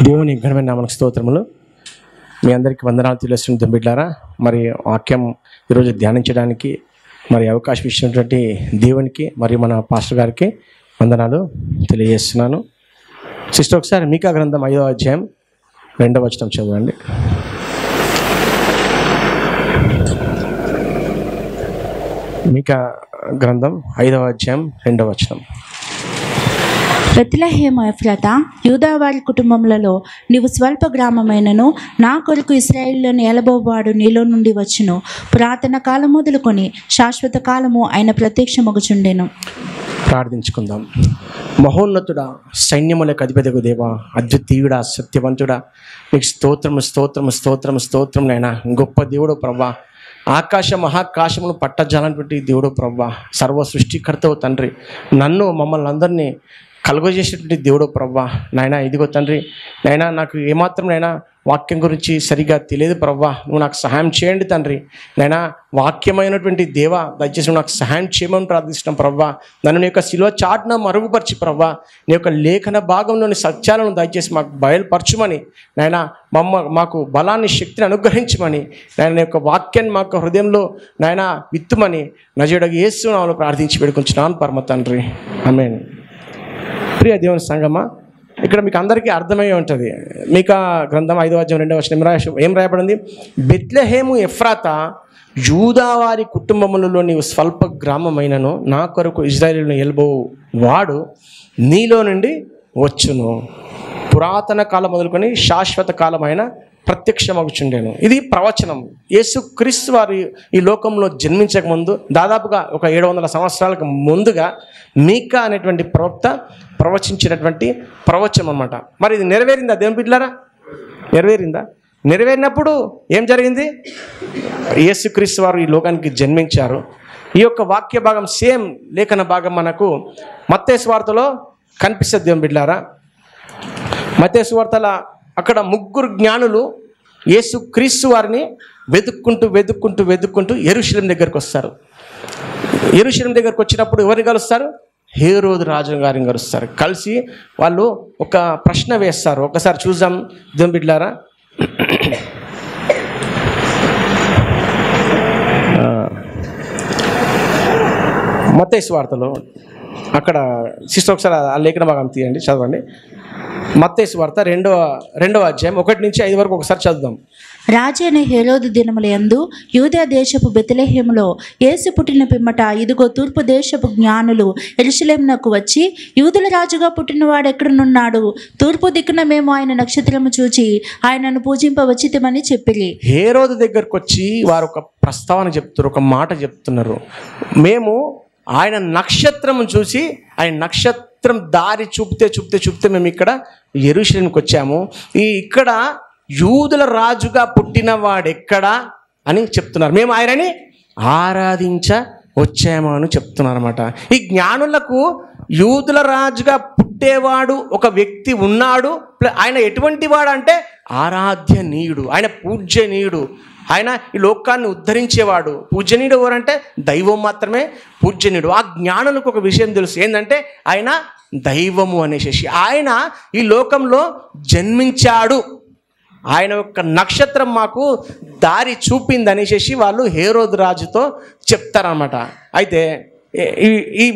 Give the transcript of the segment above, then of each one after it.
దేవుని ఘనమైన నామమునకు స్తోత్రములు. మీ అందరికీ వందనాలు తెలియజేస్తున్న బిడ్డలారా, మరి వాక్యం ఈరోజు ధ్యానించడానికి మరి అవకాశం ఇచ్చినటువంటి దేవునికి మరియు మన పాస్టర్ గారికి వందనాలు తెలియజేస్తున్నాను. సిస్టర్, ఒకసారి మీకా గ్రంథం 5వ అధ్యాయం 2వ వచనం చదవండి. మీకా గ్రంథం 5వ అధ్యాయం 2వ వచనం. బెత్లెహేము ఎఫ్రాతా, యూదావారి కుటుంబములలో నీవు స్వల్ప గ్రామమైనను నా కొరకు ఇశ్రాయేలును ఏలబోవాడు నీలో నుండి వచ్చును. పురాతన కాలం మొదలుకొని శాశ్వత కాలము ఆయన ప్రత్యక్షమగుచుండెను. ప్రార్థించుకుందాం. మహోన్నతుడా, సైన్యములకు అధిపతికు దేవా, అద్వితీయుడా, సత్యవంతుడా, నీకు స్తోత్రము స్తోత్రము స్తోత్రము స్తోత్రం నైనా. గొప్ప దేవుడు ప్రభా, ఆకాశ మహాకాశమును పట్టజాలటువంటి దేవుడు ప్రభా, సర్వ సృష్టికర్తవు తండ్రి, నన్ను మమ్మల్ని అందరినీ కలుగజేసేటువంటి దేవుడు ప్రభా. నాయనా, ఇదిగో తండ్రి, నైనా నాకు ఏమాత్రం నైనా వాక్యం గురించి సరిగా తెలియదు ప్రభా, నువ్వు నాకు సహాయం చేయండి తండ్రి. నైనా వాక్యమైనటువంటి దేవ, దయచేసి నువ్వు నాకు సహాయం చేయమని ప్రార్థిస్తున్నాం ప్రభా. నన్ను నీ యొక్క శిలువ చాటున మరుగుపరిచి ప్రభా, నీ యొక్క లేఖన భాగంలోని సత్యాలను దయచేసి మాకు బయలుపరచుమని, నాయనా మాకు బలాన్ని, శక్తిని అనుగ్రహించమని, నాయన నీ యొక్క వాక్యాన్ని మాకు హృదయంలో నాయనా విత్తుమని నజరుడగు యేసు నామములో ప్రార్థించి వేడుకొంచున్నాను పరమ తండ్రి, ఆమేన్. ప్రియ దేవుని సంగమా, ఇక్కడ మీకు అందరికీ అర్థమై ఉంటుంది. మీకా గ్రంథం 5వ అధ్యాయం 2వ వచనం ఏం రాయబడింది? బెత్లెహేము ఎఫ్రాతా, యూదావారి కుటుంబములలో నీవు స్వల్ప గ్రామమైనను నా కొరకు ఇశ్రాయేలును ఏలబో వాడు నీలో నుండి వచ్చును. పురాతన కాలం మొదలుకొని శాశ్వత కాలమైన ప్రత్యక్షమగుచుండెను. ఇది ప్రవచనం. యేసుక్రీస్తు వారు ఈ లోకంలో జన్మించక ముందు దాదాపుగా ఒక 700 సంవత్సరాలకు ముందుగా మీకా అనేటువంటి ప్రవక్త ప్రవచించినటువంటి ప్రవచనం అన్నమాట. మరి ఇది నెరవేరిందా దేవుని బిడ్డలారా? నెరవేరిందా? నెరవేరినప్పుడు ఏం జరిగింది? యేసుక్రీస్తు వారు ఈ లోకానికి జన్మించారు. ఈ యొక్క వాక్య భాగం సేమ్ లేఖన భాగం మనకు మత్తయి సువార్తలో కనిపిస్తుంది దేవుని బిడ్డలారా. మత్తయి సువార్తల అక్కడ 3 జ్ఞానులు యేసుక్రీస్తు వారిని వెతుక్కుంటూ యెరూషలేము దగ్గరికి వస్తారు. యెరూషలేము దగ్గరికి వచ్చినప్పుడు ఎవరిని కలుస్తారు? హేరోదు రాజు గారిని కలుస్తారు. కలిసి వాళ్ళు ఒక ప్రశ్న వేస్తారు. ఒకసారి చూద్దాం దేవుని బిడ్డలారా. మత్తయి సువార్తలో అక్కడ సిస్టర్ ఒకసారి ఆ లేఖన భాగం తీయండి, చదవండి. మత్తయి సువార్త 2వ అధ్యాయం 1 నుంచి 5 వరకు ఒకసారి చదువుదాం. రాజైన హేరోదు దినములందు యూదా దేశపు బెత్లెహేములో యేసు పుట్టిన పిమ్మట ఇదిగో తూర్పు దేశపు జ్ఞానులు యెరూషలేమునకు వచ్చి, యూదుల రాజుగా పుట్టినవాడు ఎక్కడనున్నాడు? తూర్పు దిక్కున మేము ఆయన నక్షత్రము చూచి ఆయనను పూజింపవచ్చితమని చెప్పిరి. హేరోదు దగ్గరకు వచ్చి వారు ఒక ప్రస్తావన చెప్తున్నారు, ఒక మాట చెప్తున్నారు. మేము ఆయన నక్షత్రం చూసి, ఆయన నక్షత్రం దారి చూపితే మేము ఇక్కడ యెరూషలేముకి వచ్చాము. ఇక్కడ యూదుల రాజుగా పుట్టిన వాడెక్కడా అని చెప్తున్నారు. మేము ఆయనని ఆరాధించ వచ్చాము అని చెప్తున్నారు అన్నమాట. ఈ జ్ఞానులకు యూదుల రాజుగా పుట్టేవాడు ఒక వ్యక్తి ఉన్నాడు. ఆయన ఎటువంటి వాడు అంటే ఆరాధ్యనీయుడు, ఆయన పూజ్యనీయుడు, ఆయన ఈ లోకాన్ని ఉద్ధరించేవాడు. పూజనీయుడు ఎవరంటే దైవం మాత్రమే పూజనీయుడు. ఆ జ్ఞానులకు ఒక విషయం తెలుసు, ఏంటంటే ఆయన దైవము అనేసి. ఆయన ఈ లోకంలో జన్మించాడు, ఆయన యొక్క నక్షత్రం మాకు దారి చూపింది అనేసి వాళ్ళు హేరోదు రాజుతో చెప్తారనమాట. అయితే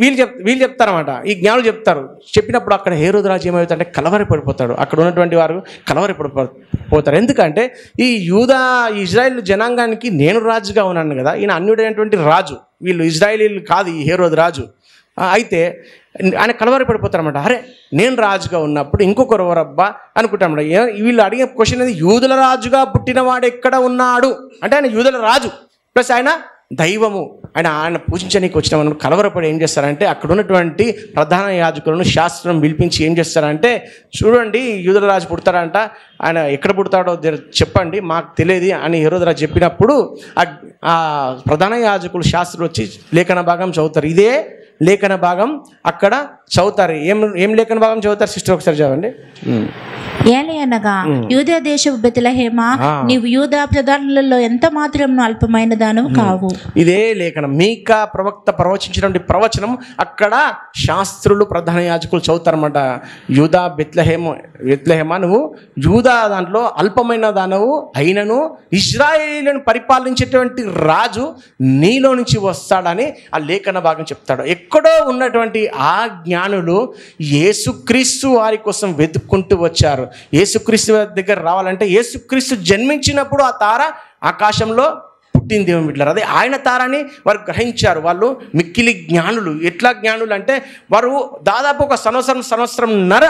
వీళ్ళు చెప్తారన్నమాట, ఈ జ్ఞానులు చెప్తారు. చెప్పినప్పుడు అక్కడ హేరోదు రాజు ఏమవుతాడంటే కలవరపడిపోతాడు. అక్కడ ఉన్నటువంటి వారు కలవరపడిపోతారు. ఎందుకంటే ఈ ఇజ్రాయేల్ జనాంగానికి నేను రాజుగా ఉన్నాను కదా, ఈయన అన్యుడైనటువంటి రాజు, వీళ్ళు ఇజ్రాయేలీలు కాదు ఈ హేరోదు రాజు. అయితే ఆయన కలవరపడిపోతారన్నమాట. అరే, నేను రాజుగా ఉన్నప్పుడు ఇంకొకరు ఎవరబ్బా అనుకుంటామన్నమాట. వీళ్ళు అడిగే క్వశ్చన్ అనేది, యూదుల రాజుగా పుట్టినవాడు ఎక్కడ ఉన్నాడు అంటే ఆయన యూదుల రాజు ప్లస్ ఆయన దైవము, ఆయన పూజించడానికి వచ్చిన వాళ్ళు కలవరపడి ఏం చేస్తారంటే అక్కడ ఉన్నటువంటి ప్రధాన యాజకులను శాస్త్రం పిలిపించి ఏం చేస్తారంటే, చూడండి యూదుల రాజు పుడతాడంట, ఆయన ఎక్కడ పుడతాడో చెప్పండి, మాకు తెలియదు అని హేరోదు రాజు చెప్పినప్పుడు ఆ ప్రధాన యాజకులు శాస్త్రులు వచ్చి లేఖన భాగం చదువుతారు. ఇదే లేఖన భాగం అక్కడ చదువుతారు. ఏం లేఖన భాగం చదువుతారు సిస్టర్, ఒకసారి చదవండి. ఏలయనగా యూదా దేశపు బెత్లెహేమా, నీవు యూదా ప్రధానులలో ఎంత మాత్రం అల్పమైన దానవు కావు. ఇదే లేఖనం మీకా ప్రవక్త ప్రవచించినటువంటి ప్రవచనం అక్కడ శాస్త్రులు ప్రధాన యాజకులు చదువుతారన్నమాట. యూదా బెత్లెహేమా, నువ్వు యూదా దాంట్లో అల్పమైన దానవు అయినను ఇజ్రాయేలును పరిపాలించేటువంటి రాజు నీలో నుంచి వస్తాడని ఆ లేఖన భాగం చెప్తాడు. ఎక్కడో ఉన్నటువంటి ఆ జ్ఞానులు యేసుక్రీస్తు వారి కోసం వెతుక్కుంటూ వచ్చారు. యేసుక్రీస్తు దగ్గర రావాలంటే యేసుక్రీస్తు జన్మించినప్పుడు ఆ తార ఆకాశంలో పుట్టింది దేవుని బిడ్డలారా. అదే ఆయన తారని వారు గ్రహించారు. వాళ్ళు మిక్కిలి జ్ఞానులు. ఎట్లా జ్ఞానులు అంటే వారు దాదాపు ఒక సంవత్సరంన్నర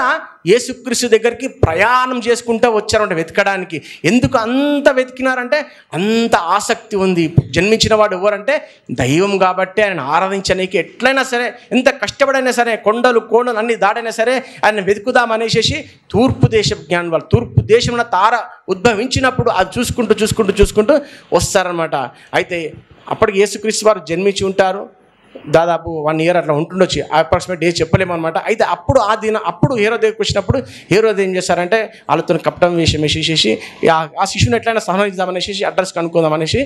యేసుక్రీస్తు దగ్గరికి ప్రయాణం చేసుకుంటూ వచ్చారంట వెతకడానికి. ఎందుకు అంత వెతికినారంటే అంత ఆసక్తి ఉంది. జన్మించిన వాడు ఎవరంటే దైవం కాబట్టి ఆయన ఆరాధించడానికి ఎట్లయినా సరే, ఎంత కష్టపడైనా సరే, కొండలు కోణలు అన్ని దాటైనా సరే ఆయన వెతుకుదామనేసి తూర్పు దేశపు జ్ఞానం వాళ్ళు తూర్పు దేశంలో తార ఉద్భవించినప్పుడు అది చూసుకుంటూ వస్తారనమాట. అయితే అప్పటికి యేసుక్రీస్తు వారు జన్మించి ఉంటారు. దాదాపు 1 year అట్లా ఉంటుండొచ్చు, అప్రాక్సిమేట్ డేస్ చెప్పలేమన్నమాట. అయితే అప్పుడు హేరోదు దగ్గరికి వచ్చినప్పుడు హేరోదు ఏం చేశారంటే వాళ్ళతో కపటం వేసేసి ఆ శిశువుని ఎట్లయినా సహకరిద్దామనేసి అడ్రస్ కనుక్కుందాం అనేసి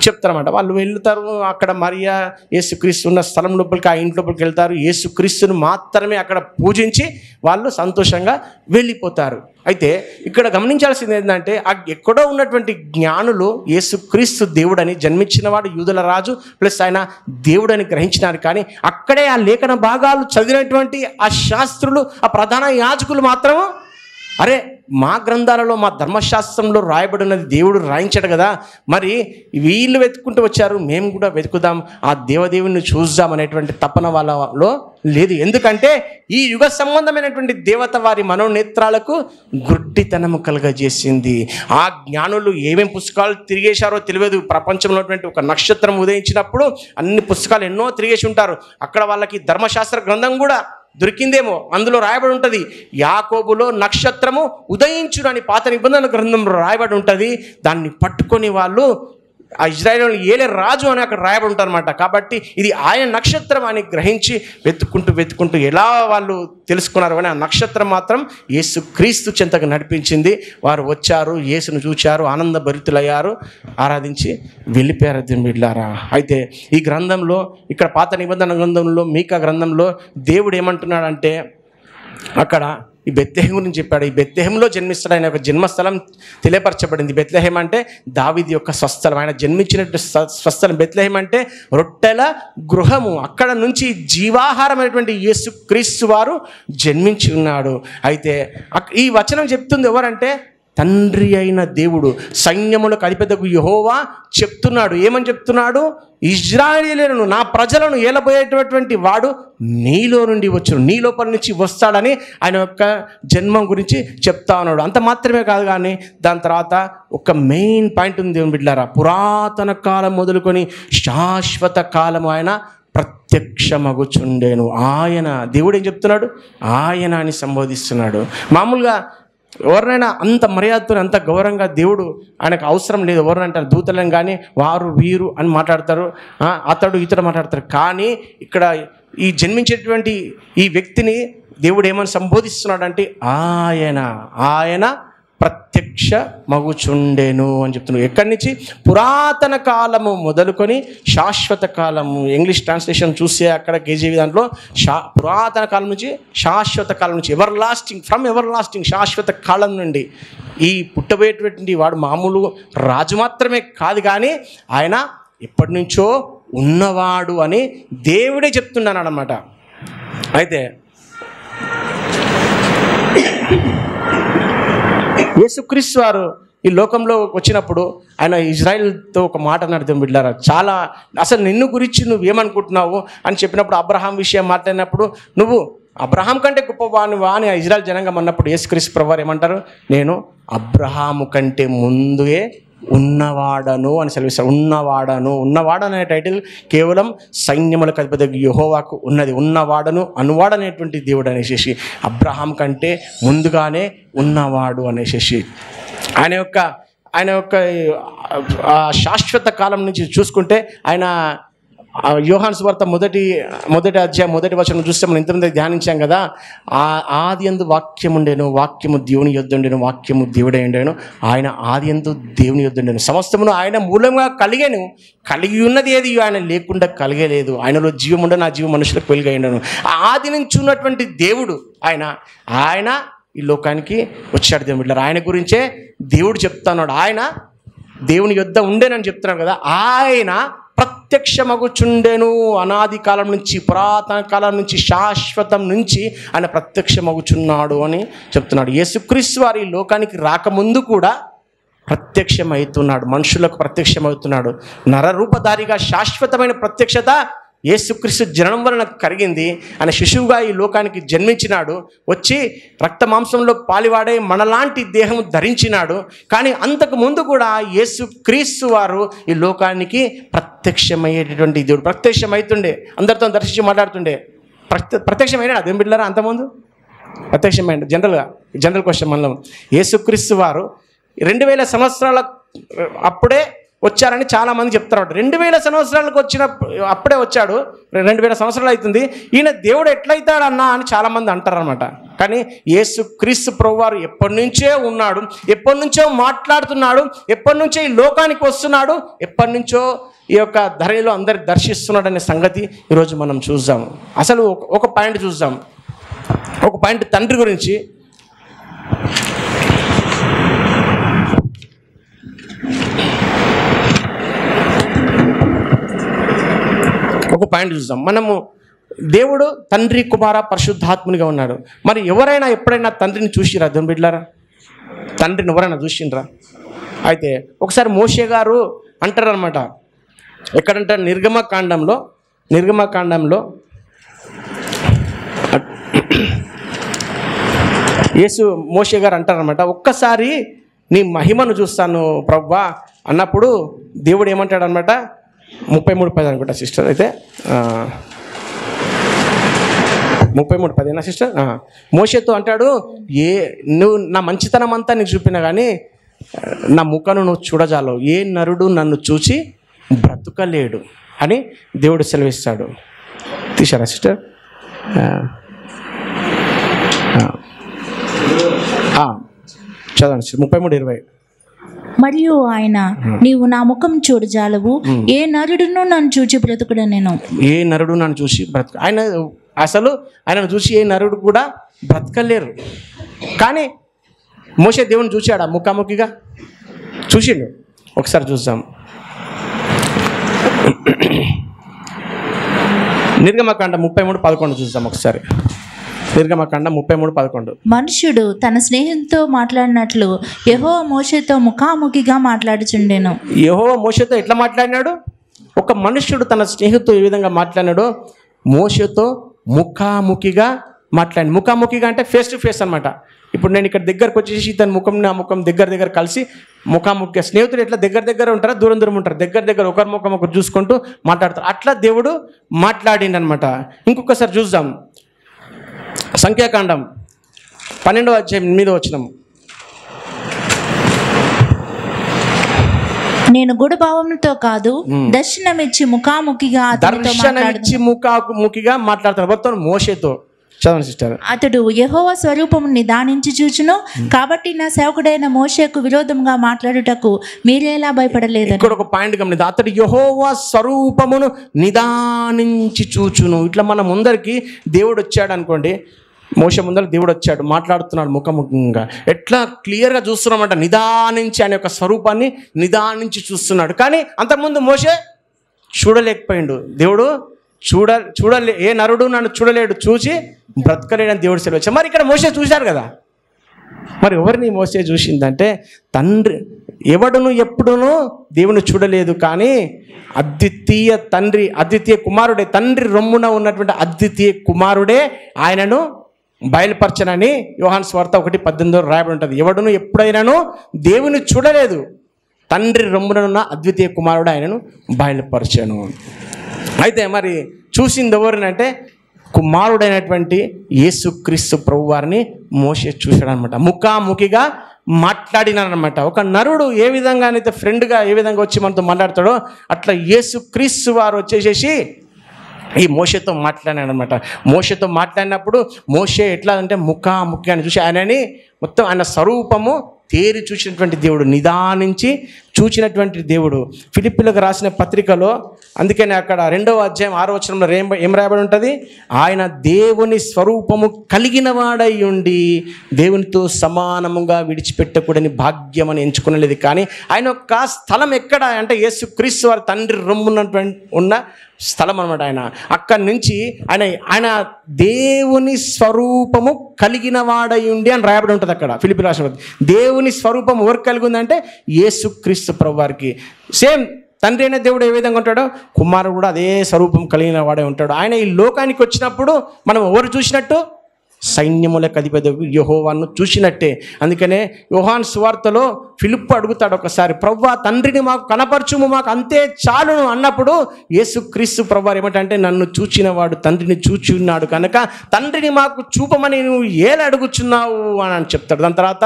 చెప్తారన్నమాట. వాళ్ళు వెళ్తారు. అక్కడ మరియా యేసుక్రీస్తు ఉన్న స్థలం లోపలికి, ఆ ఇంటి లోపలికి వెళ్తారు. యేసుక్రీస్తుని మాత్రమే అక్కడ పూజించి వాళ్ళు సంతోషంగా వెళ్ళిపోతారు. అయితే ఇక్కడ గమనించాల్సింది ఏంటంటే ఎక్కడో ఉన్నటువంటి జ్ఞానులు యేసుక్రీస్తు దేవుడని, జన్మించినవాడు యూదుల రాజు ప్లస్ ఆయన దేవుడని గ్రహించినారు. కానీ అక్కడే ఆ లేఖన భాగాలు చదివినటువంటి ఆ శాస్త్రులు, ఆ ప్రధాన యాజకులు మాత్రం అరే మా గ్రంథాలలో, మా ధర్మశాస్త్రంలో రాయబడినది దేవుడు రాయించాడు కదా, మరి వీళ్ళు వెతుక్కుంటూ వచ్చారు, మేము కూడా వెతుకుదాం, ఆ దేవదేవుని చూద్దాం అనేటువంటి తపన వాళ్ళలో లేదు. ఎందుకంటే ఈ యుగ సంబంధమైనటువంటి దేవత వారి మనోనేత్రాలకు గుడ్డితనము కలుగజేసింది. ఆ జ్ఞానులు ఏమేమి పుస్తకాలు తిరిగేశారో తెలియదు. ప్రపంచంలో ఉన్నటువంటి ఒక నక్షత్రం ఉదయించినప్పుడు అన్ని పుస్తకాలు ఎన్నో తిరిగేసి ఉంటారు. అక్కడ వాళ్ళకి ధర్మశాస్త్ర గ్రంథం కూడా దొరికిందేమో. అందులో రాయబడి ఉంటుంది, యాకోబులో నక్షత్రము ఉదయించునని పాత నిబంధన గ్రంథంలో రాయబడి ఉంటుంది. దాన్ని పట్టుకొని వాళ్ళు ఆ ఇజ్రాయేలు ఏలే రాజు అని అక్కడ రాయబడి ఉంటారు అనమాట. కాబట్టి ఇది ఆయన నక్షత్రం అని గ్రహించి వెతుక్కుంటూ ఎలా వాళ్ళు తెలుసుకున్నారు అని ఆ నక్షత్రం మాత్రం యేసుక్రీస్తు చెంతకు నడిపించింది. వారు వచ్చారు, యేసును చూచారు, ఆనందభరితులయ్యారు, ఆరాధించి వెళ్ళిపోయారు దేవుళ్ళారా. అయితే ఈ గ్రంథంలో, ఇక్కడ పాత నిబంధన గ్రంథంలో, మీకా గ్రంథంలో దేవుడు ఏమంటున్నాడంటే అక్కడ ఈ బెత్లెహేము గురించి చెప్పాడు. ఈ బెత్లెహేములో జన్మిస్తాడు. ఆయన యొక్క జన్మస్థలం తెలియపరచబడింది. బెత్లెహేము అంటే దావీదు యొక్క స్వస్థలం, ఆయన జన్మించినట్టు స్వస్థలం. బెత్లెహేము అంటే రొట్టెల గృహము. అక్కడ నుంచి జీవాహారమైనటువంటి యేసుక్రీస్తు వారు జన్మించి ఉన్నాడు. అయితే ఈ వచనం చెప్తుంది ఎవరంటే తండ్రి అయిన దేవుడు, సైన్యములకు అధిపతియగు యెహోవా చెప్తున్నాడు. ఏమని చెప్తున్నాడు? ఇజ్రాయేలీయులను, నా ప్రజలను ఏలబోయేటటువంటి వాడు నీలో నుండి వచ్చును, నీ లోపల నుంచి వస్తాడని ఆయన యొక్క జన్మం గురించి చెప్తా ఉన్నాడు. అంత మాత్రమే కాదు, కానీ దాని తర్వాత ఒక మెయిన్ పాయింట్ ఉంది దేవుని బిడ్డలారా. పురాతన కాలం మొదలుకొని శాశ్వత కాలం ఆయన ప్రత్యక్షమగుచుండెను. ఆయన దేవుడు ఏం చెప్తున్నాడు? ఆయన అని సంబోధిస్తున్నాడు. మామూలుగా ఎవరినైనా అంత మర్యాదతో, అంత గౌరవంగా దేవుడు ఆయనకు అవసరం లేదు. ఎవరిని అంటారు దూతలను కానీ వారు వీరు అని మాట్లాడతారు, అతడు ఇతడు మాట్లాడతారు. కానీ ఇక్కడ ఈ జన్మించేటువంటి ఈ వ్యక్తిని దేవుడు ఏమని సంబోధిస్తున్నాడు అంటే ఆయన ప్రత్యక్ష మగుచుండెను అని చెప్తున్నాడు. ఎక్కడి నుంచి? పురాతన కాలము మొదలుకొని శాశ్వత కాలము. ఇంగ్లీష్ ట్రాన్స్లేషన్ చూస్తే అక్కడ కేజీవి దాంట్లో పురాతన కాలం నుంచి శాశ్వత కాలం నుంచి, ever lasting, from ever lasting, శాశ్వత కాలం నుండి. ఈ పుట్టబోయేటువంటి వాడు మామూలు రాజు మాత్రమే కాదు, కానీ ఆయన ఎప్పటి నుంచో ఉన్నవాడు అని దేవుడే చెప్తున్నాడు అన్నమాట. అయితే యేసుక్రీస్తు వారు ఈ లోకంలో వచ్చినప్పుడు ఆయన ఇజ్రాయిల్తో ఒక మాట అన్నాడు బిడ్డలారా. చాలా అసలు నిన్ను గురించి నువ్వేమనుకుంటున్నావు అని చెప్పినప్పుడు, అబ్రహాం విషయం మాట్లాడినప్పుడు నువ్వు అబ్రహాం కంటే గొప్పవానివా అని ఇజ్రాయిల్ జనాంగం అన్నప్పుడు యేసుక్రీస్తు ప్రభువారు ఏమంటారు? నేను అబ్రహాము కంటే ముందే ఉన్నవాడను అని సెలవిస్తారు. ఉన్నవాడు అనే టైటిల్ కేవలం సైన్యములకు అధిపతి యెహోవాకు ఉన్నది. ఉన్నవాడను, అనువాడనేటువంటి దేవుడు అనేసి, అబ్రహాం కంటే ముందుగానే ఉన్నవాడు అనేసి ఆయన యొక్క శాశ్వత కాలం నుంచి చూసుకుంటే ఆయన యోహాను సువార్త మొదటి అధ్యాయం మొదటి వచనం చూస్తే మనం ఇంతమంది ధ్యానించాం కదా. ఆది యందు వాక్యం ఉండేను, వాక్యము దేవుని యొద్ద ఉండేను, వాక్యము దేవుడే ఉండేను, ఆయన ఆది యందు దేవుని యొద్ద ఉండేను, సమస్తమును ఆయన మూలంగా కలిగాను, కలిగి ఉన్నది ఏది ఆయన లేకుండా కలిగలేదు, ఆయనలో జీవం ఉండే, నా జీవం మనుషులకు వెలుగై ఉండను. ఆది నుంచి ఉన్నటువంటి దేవుడు ఆయన ఈ లోకానికి వచ్చాడు. దేవుడు బిడ్డలారా, ఆయన గురించే దేవుడు చెప్తున్నాడు. ఆయన దేవుని యొద్ద ఉండేనని చెప్తున్నాడు కదా. ఆయన ప్రత్యక్షమగుచుండెను, అనాది కాలం నుంచి, పురాతన కాలం నుంచి, శాశ్వతం నుంచి ఆయన ప్రత్యక్షమగుచున్నాడు అని చెప్తున్నాడు. యేసుక్రీస్తు వారు ఈ లోకానికి రాకముందు కూడా ప్రత్యక్షమవుతున్నాడు, మనుషులకు ప్రత్యక్షమవుతున్నాడు. నరరూపధారిగా శాశ్వతమైన ప్రత్యక్షత యేసుక్రీస్తు జననం వలన కలిగింది. ఆయన శిశువుగా ఈ లోకానికి జన్మించినాడు, వచ్చి రక్త మాంసంలో పాలివాడే మనలాంటి దేహం ధరించినాడు. కానీ అంతకు ముందు కూడా యేసుక్రీస్తు వారు ఈ లోకానికి ప్రత్యక్షమయ్యేటటువంటి దేవుడు, ప్రత్యక్షమవుతుండే, అందరితో దర్శించి మాట్లాడుతుండే. ప్రత్యక్షమైన అదేం బిడ్డలారా అంతకుముందు ప్రత్యక్షమైన జనరల్ క్వశ్చన్ మనలో. యేసుక్రీస్తు వారు 2000 సంవత్సరాల అప్పుడే వచ్చారని చాలామంది చెప్తారు. 2000 సంవత్సరాలకు అప్పుడే వచ్చాడు, 2000 సంవత్సరాలు అవుతుంది, ఈయన దేవుడు ఎట్లయితాడన్నా అని చాలామంది అంటారనమాట. కానీ యేసుక్రీస్తు ప్రభువారు ఎప్పటి నుంచే ఉన్నాడు, ఎప్పటి నుంచో మాట్లాడుతున్నాడు, ఎప్పటి నుంచో ఈ లోకానికి వస్తున్నాడు, ఎప్పటి నుంచో ఈ యొక్క ధరలో అందరి దర్శిస్తున్నాడు అనే సంగతి ఈరోజు మనం చూద్దాం. అసలు ఒక పాయింట్ చూద్దాం, ఒక పాయింట్ తండ్రి గురించి. ఒక పాయింట్ చూద్దాం. మనము దేవుడు తండ్రి, కుమార, పరిశుద్ధాత్మునిగా ఉన్నాడు. మరి ఎవరైనా ఎప్పుడైనా తండ్రిని చూసిరా దేవుని బిడ్డలారా? తండ్రిని ఎవరైనా చూసిండ్రా? అయితే ఒకసారి మోషే గారు అంటారనమాట, ఎక్కడంటారు, నిర్గమకాండంలో మోషే గారు అంటారనమాట, ఒక్కసారి నీ మహిమను చూస్తాను ప్రభువా అన్నప్పుడు దేవుడు ఏమంటాడు అనమాట, 33:10 అనుకుంటా సిస్టర్, అయితే 33:10 సిస్టర్. మోషేతో అంటాడు, నువ్వు నా మంచితనం అంతా నీకు చూపినా కానీ నా ముఖాను నువ్వు చూడజాలవు, ఏ నరుడు నన్ను చూసి బ్రతుకలేడు అని దేవుడు సెలవిస్తాడు. తీశారా సిస్టర్? చదవండి 33:20. మరియు ఆయన, నీవు నా ముఖం చూడజాలవు, ఏ నరుడును నన్ను చూచి బ్రతుకుడు నేను. ఏ నరుడు నన్ను చూసి బ్రతుకు, ఆయనను చూసి ఏ నరుడు కూడా బ్రతకలేరు. కానీ మోషే దేవుని చూశాడా? ముఖాముఖిగా చూసిండు. ఒకసారి చూద్దాం, నిర్గమకాండ 33:11 చూద్దాం ఒకసారి. నిర్గమకాండం 33:11. మనుష్యుడు తన స్నేహితుతో మాట్లాడినట్లు యెహోవా మోషేతో ముఖాముఖిగా మాట్లాడుచుండెను. యెహోవా మోషేతో ఎట్లా మాట్లాడినాడు? ఒక మనుష్యుడు తన స్నేహితుతో ఏ విధంగా మాట్లాడినాడో మోషేతో ముఖాముఖిగా మాట్లాడి. ముఖాముఖిగా అంటే ఫేస్ టు ఫేస్ అనమాట. ఇప్పుడు నేను ఇక్కడ దగ్గరకు వచ్చేసి తన ముఖం నా ముఖం దగ్గర కలిసి ముఖాముఖిగా, స్నేహితులు ఎట్లా దగ్గర ఉంటారా, దూరం ఉంటారు, దగ్గర ఒకరి ముఖం ఒకరు చూసుకుంటూ మాట్లాడతారు. అట్లా దేవుడు మాట్లాడిండు అనమాట. ఇంకొకసారి చూద్దాం, సంఖ్యాకాండం 12వ అధ్యాయం 8వ వచనం. నేను గుడభావంతో కాదు, దర్శనమిచ్చి ముఖాముఖిగా మాట్లాడతాను మొత్తం మోషేతో. చదవండి సిస్టర్. అతడు యెహోవా స్వరూపము నిదానించి చూచును, కాబట్టి నా సేవకుడైన మోషేకు విరోధంగా మాట్లాడుటకు మీరేలా భయపడలేదు. ఇక్కడ ఒక పాయింట్ గమనిద్దాం, అతడు యెహోవా స్వరూపమును నిదానించి చూచును. ఇట్లా మన ముందరికి దేవుడు వచ్చాడు అనుకోండి, మోషే ముందర దేవుడు వచ్చాడు, మాట్లాడుతున్నాడు ముఖముఖంగా. ఎట్లా క్లియర్గా చూస్తున్నామంట, నిదానించి ఆయన యొక్క స్వరూపాన్ని నిదానించి చూస్తున్నాడు. కానీ అంతకుముందు మోషే చూడలేకపోయిండు. దేవుడు చూడలే, ఏ నరుడు నన్ను చూడలేడు, చూసి బ్రతకలేడని దేవుడు సెలవు. మరి ఇక్కడ మోషే చూశారు కదా, మరి ఎవరిని మోసే చూసిందంటే తండ్రి. ఎవడును ఎప్పుడునూ దేవుని చూడలేదు, కానీ అద్వితీయ తండ్రి, అద్వితీయ కుమారుడే, తండ్రి రొమ్మున ఉన్నటువంటి అద్వితీయ కుమారుడే ఆయనను బయలుపరచనని యోహాను సువార్త 1:18 రాయబడి ఉంటుంది. ఎవడును ఎప్పుడైనాను దేవుని చూడలేదు, తండ్రి రొమ్మున ఉన్న అద్వితీయ కుమారుడు ఆయనను బయలుపరచను. అయితే మరి చూసింది ఎవరినంటే కుమారుడైనటువంటి యేసుక్రీస్తు ప్రభు వారిని మోషే చూశాడు అనమాట. ముఖాముఖిగా మాట్లాడినారనమాట. ఒక నరుడు ఏ విధంగానైతే ఫ్రెండ్గా ఏ విధంగా వచ్చి మనతో మాట్లాడతాడో అట్లా యేసుక్రీస్తు వారు వచ్చేసేసి ఈ మోషేతో మాట్లాడాడనమాట. మోషేతో మాట్లాడినప్పుడు మోషే ఎట్లా అంటే ముఖాముఖి చూసి ఆయనని మొత్తం ఆయన స్వరూపము తేరి చూసినటువంటి దేవుడు, నిదానించి చూచినటువంటి దేవుడు. ఫిలిప్పీలకు రాసిన పత్రికలో అందుకని అక్కడ 2వ అధ్యాయం 6వ వచనంలో ఏం రాయబడి ఉంటుంది? ఆయన దేవుని స్వరూపము కలిగిన వాడై ఉండి దేవునితో సమానముగా విడిచిపెట్టకూడని భాగ్యం అని ఎంచుకునలేదు. కానీ ఆయన యొక్క స్థలం ఎక్కడ అంటే యేసుక్రీస్తు వారి తండ్రి రొమ్మున్నటువంటి ఉన్న స్థలం అనమాట. ఆయన అక్కడి నుంచి ఆయన దేవుని స్వరూపము కలిగిన వాడై ఉండి అని రాయబడి ఉంటుంది అక్కడ ఫిలిప్పీ రాసిన. దేవుని స్వరూపం ఎవరికి కలిగి ఉందంటే యేసుక్రీస్తు ప్రభు వారికి. సేమ్ తండ్రి అయిన దేవుడు ఏ విధంగా ఉంటాడో కుమారుడు కూడా అదే స్వరూపం కలిగిన వాడే ఉంటాడు. ఆయన ఈ లోకానికి వచ్చినప్పుడు మనం ఎవరు చూసినట్టు? సైన్యములకు అధిపతి యెహోవాను చూసినట్టే. అందుకనే యోహాను సువార్తలో ఫిలిప్పు అడుగుతాడు ఒకసారి, ప్రభువా తండ్రిని మాకు కనపరచుము, మాకు అంతే చాలును అన్నప్పుడు యేసుక్రీస్తు ప్రభువారు ఏమంటే, నన్ను చూచిన వాడు తండ్రిని చూచి ఉన్నాడు కనుక తండ్రిని మాకు చూపమని నువ్వు ఏలా అడుగుచున్నావు అని చెప్తాడు. దాని తర్వాత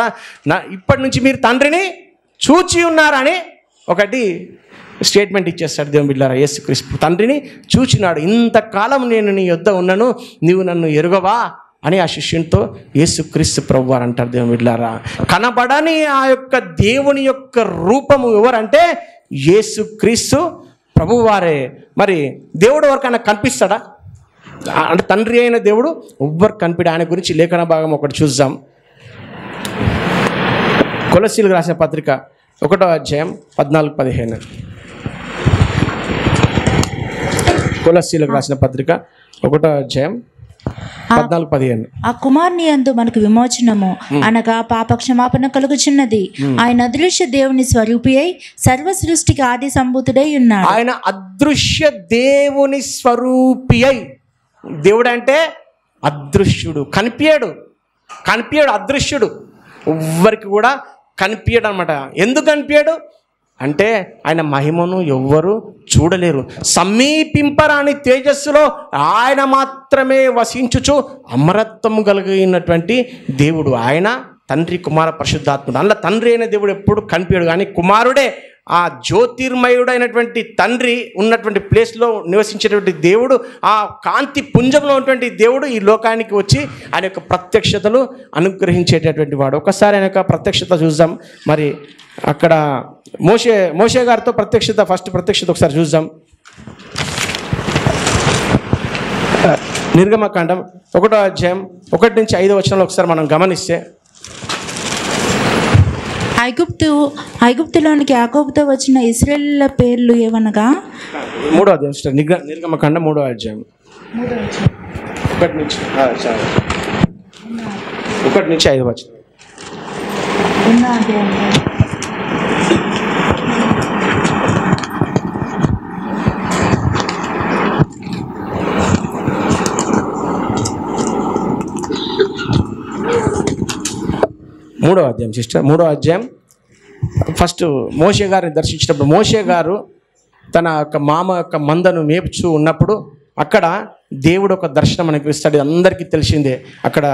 ఇప్పటి నుంచి మీరు తండ్రిని చూచి ఉన్నారని ఒకటి స్టేట్మెంట్ ఇచ్చేస్తాడు దేవుని బిడ్డలారా. యేసుక్రీస్తు తండ్రిని చూచినాడు, ఇంతకాలం నేను నీ యొద్ద ఉన్నాను, నీవు నన్ను ఎరుగవా అని ఆ శిష్యునితో యేసుక్రీస్తు ప్రభువారు అంటారు. దేవుని బిడ్డలారా, కనబడని ఆ యొక్క దేవుని యొక్క రూపము ఎవరంటే యేసుక్రీస్తు ప్రభువారే. మరి దేవుడు ఎవరికైనా కనిపిస్తాడా అంటే తండ్రి అయిన దేవుడు ఎవ్వరు కనిపిడు. ఆయన గురించి లేఖన భాగం ఒకటి చూద్దాం. కొలస్సీలకు రాసిన పత్రిక 1వ అధ్యాయం 14-15. కొలస్సీలకు రాసిన పత్రిక 1వ అధ్యాయం 14-15. ఆ కుమారుని యందు మనకు విమోచనము అనగా పాప క్షమాపణ కలుగుచున్నది. ఆయన అదృశ్య దేవుని స్వరూపి అయి సర్వ సృష్టికి ఆది సంభూతుడై ఉన్నాడు. ఆయన అదృశ్య దేవుని స్వరూపి అయి, దేవుడు అంటే అదృశ్యుడు, కనిపించాడు అదృశ్యుడు, ఎవ్వరికి కూడా కనిపించాడు అనమాట. ఎందుకు కనిపించాడు అంటే ఆయన మహిమను ఎవ్వరు చూడలేరు, సమీపింపరాని తేజస్సులో ఆయన మాత్రమే వసించుచు అమరత్వము కలిగినటువంటి దేవుడు. ఆయన తండ్రి కుమార పరిశుద్ధాత్ముడు. అందులో తండ్రి అయిన దేవుడు ఎప్పుడు కనిపించాడు, కానీ కుమారుడే ఆ జ్యోతిర్మయుడైనటువంటి తండ్రి ఉన్నటువంటి ప్లేస్లో నివసించేటువంటి దేవుడు, ఆ కాంతి పుంజంలో ఉన్నటువంటి దేవుడు ఈ లోకానికి వచ్చి ఆయన యొక్క ప్రత్యక్షతలు అనుగ్రహించేటటువంటి వాడు. ఒకసారి ఆయన యొక్క ప్రత్యక్షత చూద్దాం. మరి అక్కడ మోషే గారితో ఫస్ట్ ప్రత్యక్షత ఒకసారి చూద్దాం. నిర్గమకాండం 1వ అధ్యాయం 1-5 వచనంలో ఒకసారి మనం గమనిస్తే, ఐగుప్తులోనికి యాకోబుతో వచ్చిన ఇశ్రాయేలీయుల పేర్లు ఏవనగా 3వ అధ్యాయం నిర్గమకాండం 3వ అధ్యాయం 1-5 వచనం. మూడో అధ్యాయం సిస్టర్ 3వ అధ్యాయం ఫస్ట్ మోషే గారిని దర్శించినప్పుడు మోషే గారు తన యొక్క మామ యొక్క మందను మేపుచూ ఉన్నప్పుడు అక్కడ దేవుడు ఒక దర్శనం మనకి ఇస్తాడు. అందరికీ తెలిసిందే. అక్కడ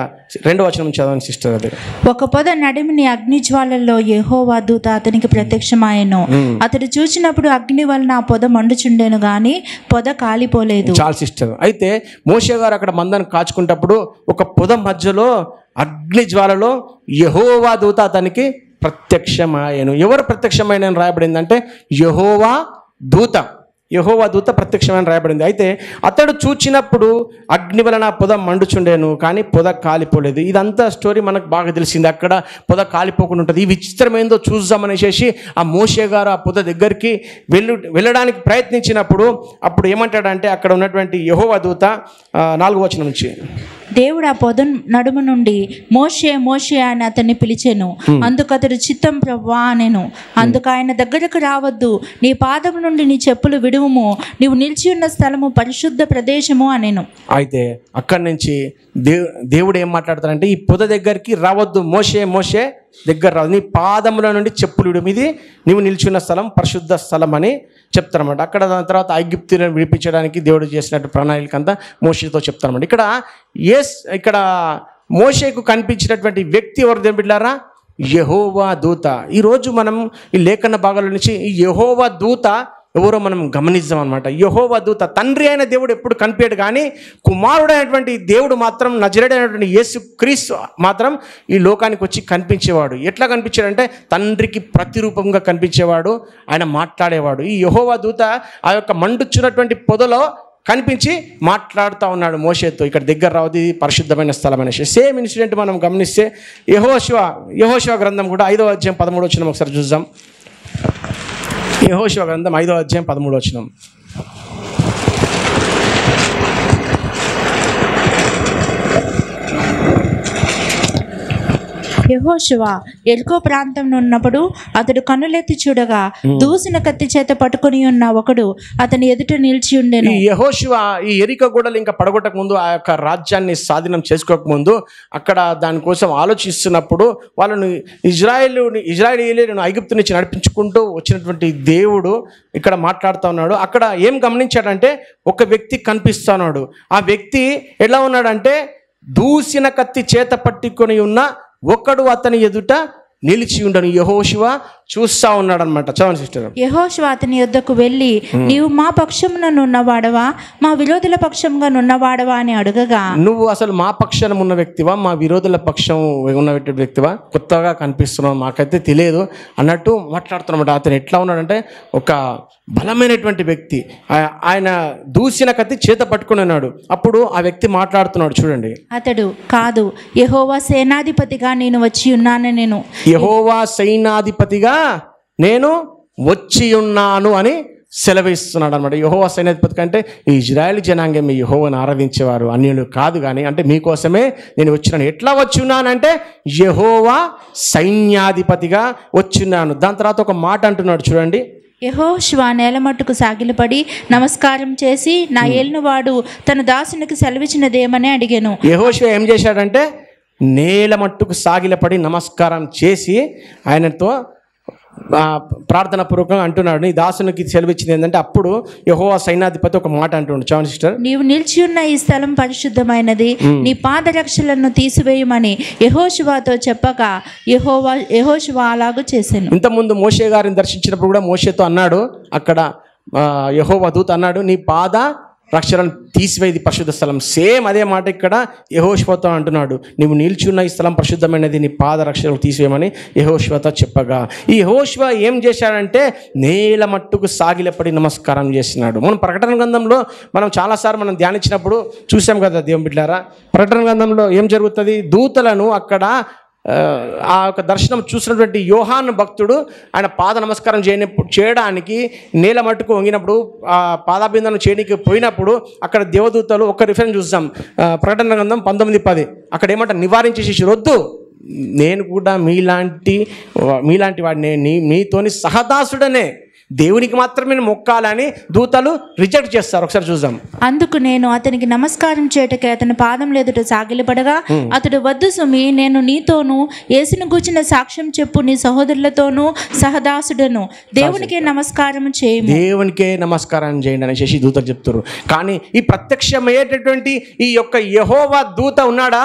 2వ వచనం చదవండి సిస్టర్. అది ఒక పొద నడిమిని అగ్ని జ్వాలల్లో యెహోవా దూత అతనికి ప్రత్యక్షమాయెను. అతడు చూసినప్పుడు అగ్ని వలన ఆ పొద మండుచుండెను గాని పొద కాలిపోలేదు. చాలా సిస్టర్. అయితే మోషే గారు అక్కడ మందను కాచుకున్నప్పుడు ఒక పొద మధ్యలో అగ్ని జ్వాలలో యెహోవా దూత అతనికి ప్రత్యక్షమాయెను. ఎవరు ప్రత్యక్షమైన రాయబడిందంటే యెహోవా దూత ప్రత్యక్షమైన రాయబడింది. అయితే అతడు చూచినప్పుడు అగ్ని వలన పొద మండుచుండేను కానీ పొద కాలిపోలేదు. ఇదంతా స్టోరీ మనకు బాగా తెలిసింది. అక్కడ పొద కాలిపోకుండా ఉంటుంది. ఈ విచిత్రం ఏందో చూద్దామనేసి ఆ మోషే గారు ఆ పొద దగ్గరికి వెళ్ళడానికి ప్రయత్నించినప్పుడు అప్పుడు ఏమంటాడంటే అక్కడ ఉన్నటువంటి యెహోవా దూత 4వ వచనం నుంచి, దేవుడు ఆ పొద నడుము నుండి మోషే మోషే అని అతన్ని పిలిచెను. అందుకు అతడు చిత్తం ప్రభువా అనెను. అందుకు ఆయన దగ్గరకు రావద్దు, నీ పాదము నుండి నీ చెప్పులు విడువుము, నీవు నిలిచి ఉన్న స్థలము పరిశుద్ధ ప్రదేశము అనెను. అయితే అక్కడి నుంచి దేవుడు ఏం మాట్లాడతాడంటే ఈ పొద దగ్గరికి రావద్దు, మోషే దగ్గర రాదు, నీ పాదముల నుండి చెప్పులు విడుము, ఇది నీవు నిలిచిన స్థలం పరిశుద్ధ స్థలం అని చెప్తారన్నమాట. అక్కడ దాని తర్వాత ఐగుప్తులను విడిపించడానికి దేవుడు చేసినట్టు ప్రణాళిక అంతా మోషేతో చెప్తారన్నమాట. ఇక్కడ మోషేకు కనిపించినటువంటి వ్యక్తి ఎవరు బిడ్డారా? యెహోవా దూత. ఈరోజు మనం ఈ లేఖన భాగాల నుంచి ఈ యెహోవా దూత ఎవరో మనం గమనిద్దాం అనమాట. యెహోవా దూత, తండ్రి అయిన దేవుడు ఎప్పుడు కనిపించాడు, కానీ కుమారుడైనటువంటి దేవుడు మాత్రం, నజరేయుడైనటువంటి యేసు క్రీస్తు మాత్రం ఈ లోకానికి వచ్చి కనిపించేవాడు. ఎట్లా కనిపించాడంటే తండ్రికి ప్రతిరూపంగా కనిపించేవాడు, ఆయన మాట్లాడేవాడు. ఈ యెహోవా దూత ఆ యొక్క మండుచున్నటువంటి పొదలో కనిపించి మాట్లాడుతూ ఉన్నాడు మోషేతో. ఇక్కడ దగ్గర రావద్దు, ఇది పరిశుద్ధమైన స్థలం అనేసి. సేమ్ ఇన్సిడెంట్ మనం గమనిస్తే యెహోషువ గ్రంథం కూడా 5వ అధ్యాయం 13వ వచనం ఒకసారి చూద్దాం. యెహోషువ గ్రంథం 5వ అధ్యాయం 13వ వచనం. యెహోషువ ఎరికో ప్రాంతంలో ఉన్నప్పుడు అతడు కన్నులెత్తి చూడగా దూసిన కత్తి చేత పట్టుకుని ఉన్న ఒకడు అతని ఎదుట నిలిచి ఉండెను. ఈ యెహోషువ ఈ ఎరికో గోడలు ఇంకా పడగొట్టక ముందు, ఆ యొక్క రాజ్యాన్ని స్వాధీనం చేసుకోక ముందు, అక్కడ దానికోసం ఆలోచిస్తున్నప్పుడు వాళ్ళను ఇజ్రాయేలీయులను ఐగుప్తు నుంచి నడిపించుకుంటూ వచ్చినటువంటి దేవుడు ఇక్కడ మాట్లాడుతూ ఉన్నాడు. అక్కడ ఏం గమనించాడంటే ఒక వ్యక్తి కనిపిస్తున్నాడు. ఆ వ్యక్తి ఎలా ఉన్నాడంటే దూసిన కత్తి చేత పట్టుకొని ఉన్న ఒకడు అతని ఎదుట నిలిచి ఉండను. యెహోషువ చూస్తా ఉన్నాడు అనమాట. చదవండి సిస్టర్. యెహోషువ అతని యొద్దకు వెళ్ళి, నీవు మా పక్షమున నున్నవాడవా, మా విరోధుల పక్షంగా నున్నవాడవా అని అడగగా, నువ్వు అసలు మా పక్షాన ఉన్న వ్యక్తివా, మా విరోధుల పక్షం ఉన్న వ్యక్తివా, కొత్తగా కనిపిస్తున్నావు, మాకైతే తెలియదు అన్నట్టు మాట్లాడుతున్నమాట. అతను ఎట్లా ఉన్నాడంటే ఒక బలమైనటువంటి వ్యక్తి. ఆయన దూసిన కత్తి చేత పట్టుకుని ఉన్నాడు. అప్పుడు ఆ వ్యక్తి మాట్లాడుతున్నాడు, చూడండి. అతడు, కాదు, యెహోవా సేనాధిపతిగా నేను వచ్చి ఉన్నాను, యెహోవా సైన్యాధిపతిగా నేను వచ్చి ఉన్నాను అని సెలవిస్తున్నాడు అనమాట. యెహోవా సైన్యాధిపతి కంటే ఈ ఇజ్రాయేల్ జనాంగం మీ యెహోవాను ఆరాధించేవారు అన్యులు కాదు, కానీ అంటే మీకోసమే నేను వచ్చినాను. ఎట్లా వచ్చి ఉన్నానంటే యెహోవా సైన్యాధిపతిగా వచ్చిన్నాను. దాని తర్వాత ఒక మాట అంటున్నాడు, చూడండి. యెహోషువ నేల మట్టుకు సాగిలపడి నమస్కారం చేసి, నా ఏలినవాడు తన దాసునికి సెలవిచ్చినదేమని అడిగాను. యెహోషువ ఏం చేశాడంటే నేల మట్టుకు సాగిలపడి నమస్కారం చేసి ఆయనతో ప్రార్థన పూర్వకంగా అంటున్నాడు, నీ దాసునికి సెలవిచ్చింది ఏంటంటే, అప్పుడు యెహోవా సైన్యాధిపతి ఒక మాట అంటున్నాడు. చౌన్ సిస్టర్. నీవు నిలిచి ఉన్న ఈ స్థలం పరిశుద్ధమైనది, నీ పాదరక్షలను తీసివేయమని యెహోషువతో చెప్పగా యెహోషువ అలాగూ చేశాను. ఇంతకుముందు మోషే గారిని దర్శించినప్పుడు కూడా మోషేతో అన్నాడు, అక్కడ యెహోవా దూత అన్నాడు, నీ పాద రక్షలను తీసివేది పరిశుద్ధ స్థలం. సేమ్ అదే మాట ఇక్కడ యెహోషువతో అంటున్నాడు, నీవు నిల్చున్న ఈ స్థలం పరిశుద్ధమైనది, నీ పాద రక్షలను తీసివేయమని యెహోషువతో చెప్పగా, ఈ యెహోషువ ఏం చేశాడంటే నేల మట్టుకు సాగిలపడి నమస్కారం చేసినాడు. మనం ప్రకటన గ్రంథంలో మనం చాలాసార్లు మనం ధ్యానించినప్పుడు చూసాం కదా దేవుని బిడ్డలారా. ప్రకటన గ్రంథంలో ఏం జరుగుతుంది, దూతలను అక్కడ ఆ యొక్క దర్శనం చూసినటువంటి యోహాను భక్తుడు ఆయన పాద నమస్కారం చేయడానికి నేల మట్టుకు వంగినప్పుడు, ఆ పాదాభిందనం చేయడానికి పోయినప్పుడు అక్కడ దేవదూతలు ఒక రిఫరెన్స్ చూస్తాం. ప్రకటన గ్రంథం 19:10 అక్కడ ఏమంటారు, నివారించేసి వద్దు, నేను కూడా మీలాంటి వాడిని, మీతోని సహదాసుడనే, దేవునికి మాత్రమే మొక్కాలని దూతలు రిజెక్ట్ చేస్తారు. ఒకసారి చూద్దాం. అందుకు నేను అతనికి నమస్కారం చేయటకే అతని పాదం ఎదుట సాగిలపడగా, అతడు, వద్దు సుమి, నేను నీతోనూ యేసును గూర్చిన సాక్ష్యం చెప్పు నీ సహోదరులతోనూ సహదాసుడను, దేవునికే నమస్కారం చేయము, దేవునికే నమస్కారం చేయండి అనేసి దూతలు చెప్తారు. కానీ ఈ ప్రత్యక్షమయ్యేటటువంటి ఈ యొక్క యెహోవా దూత ఉన్నాడా,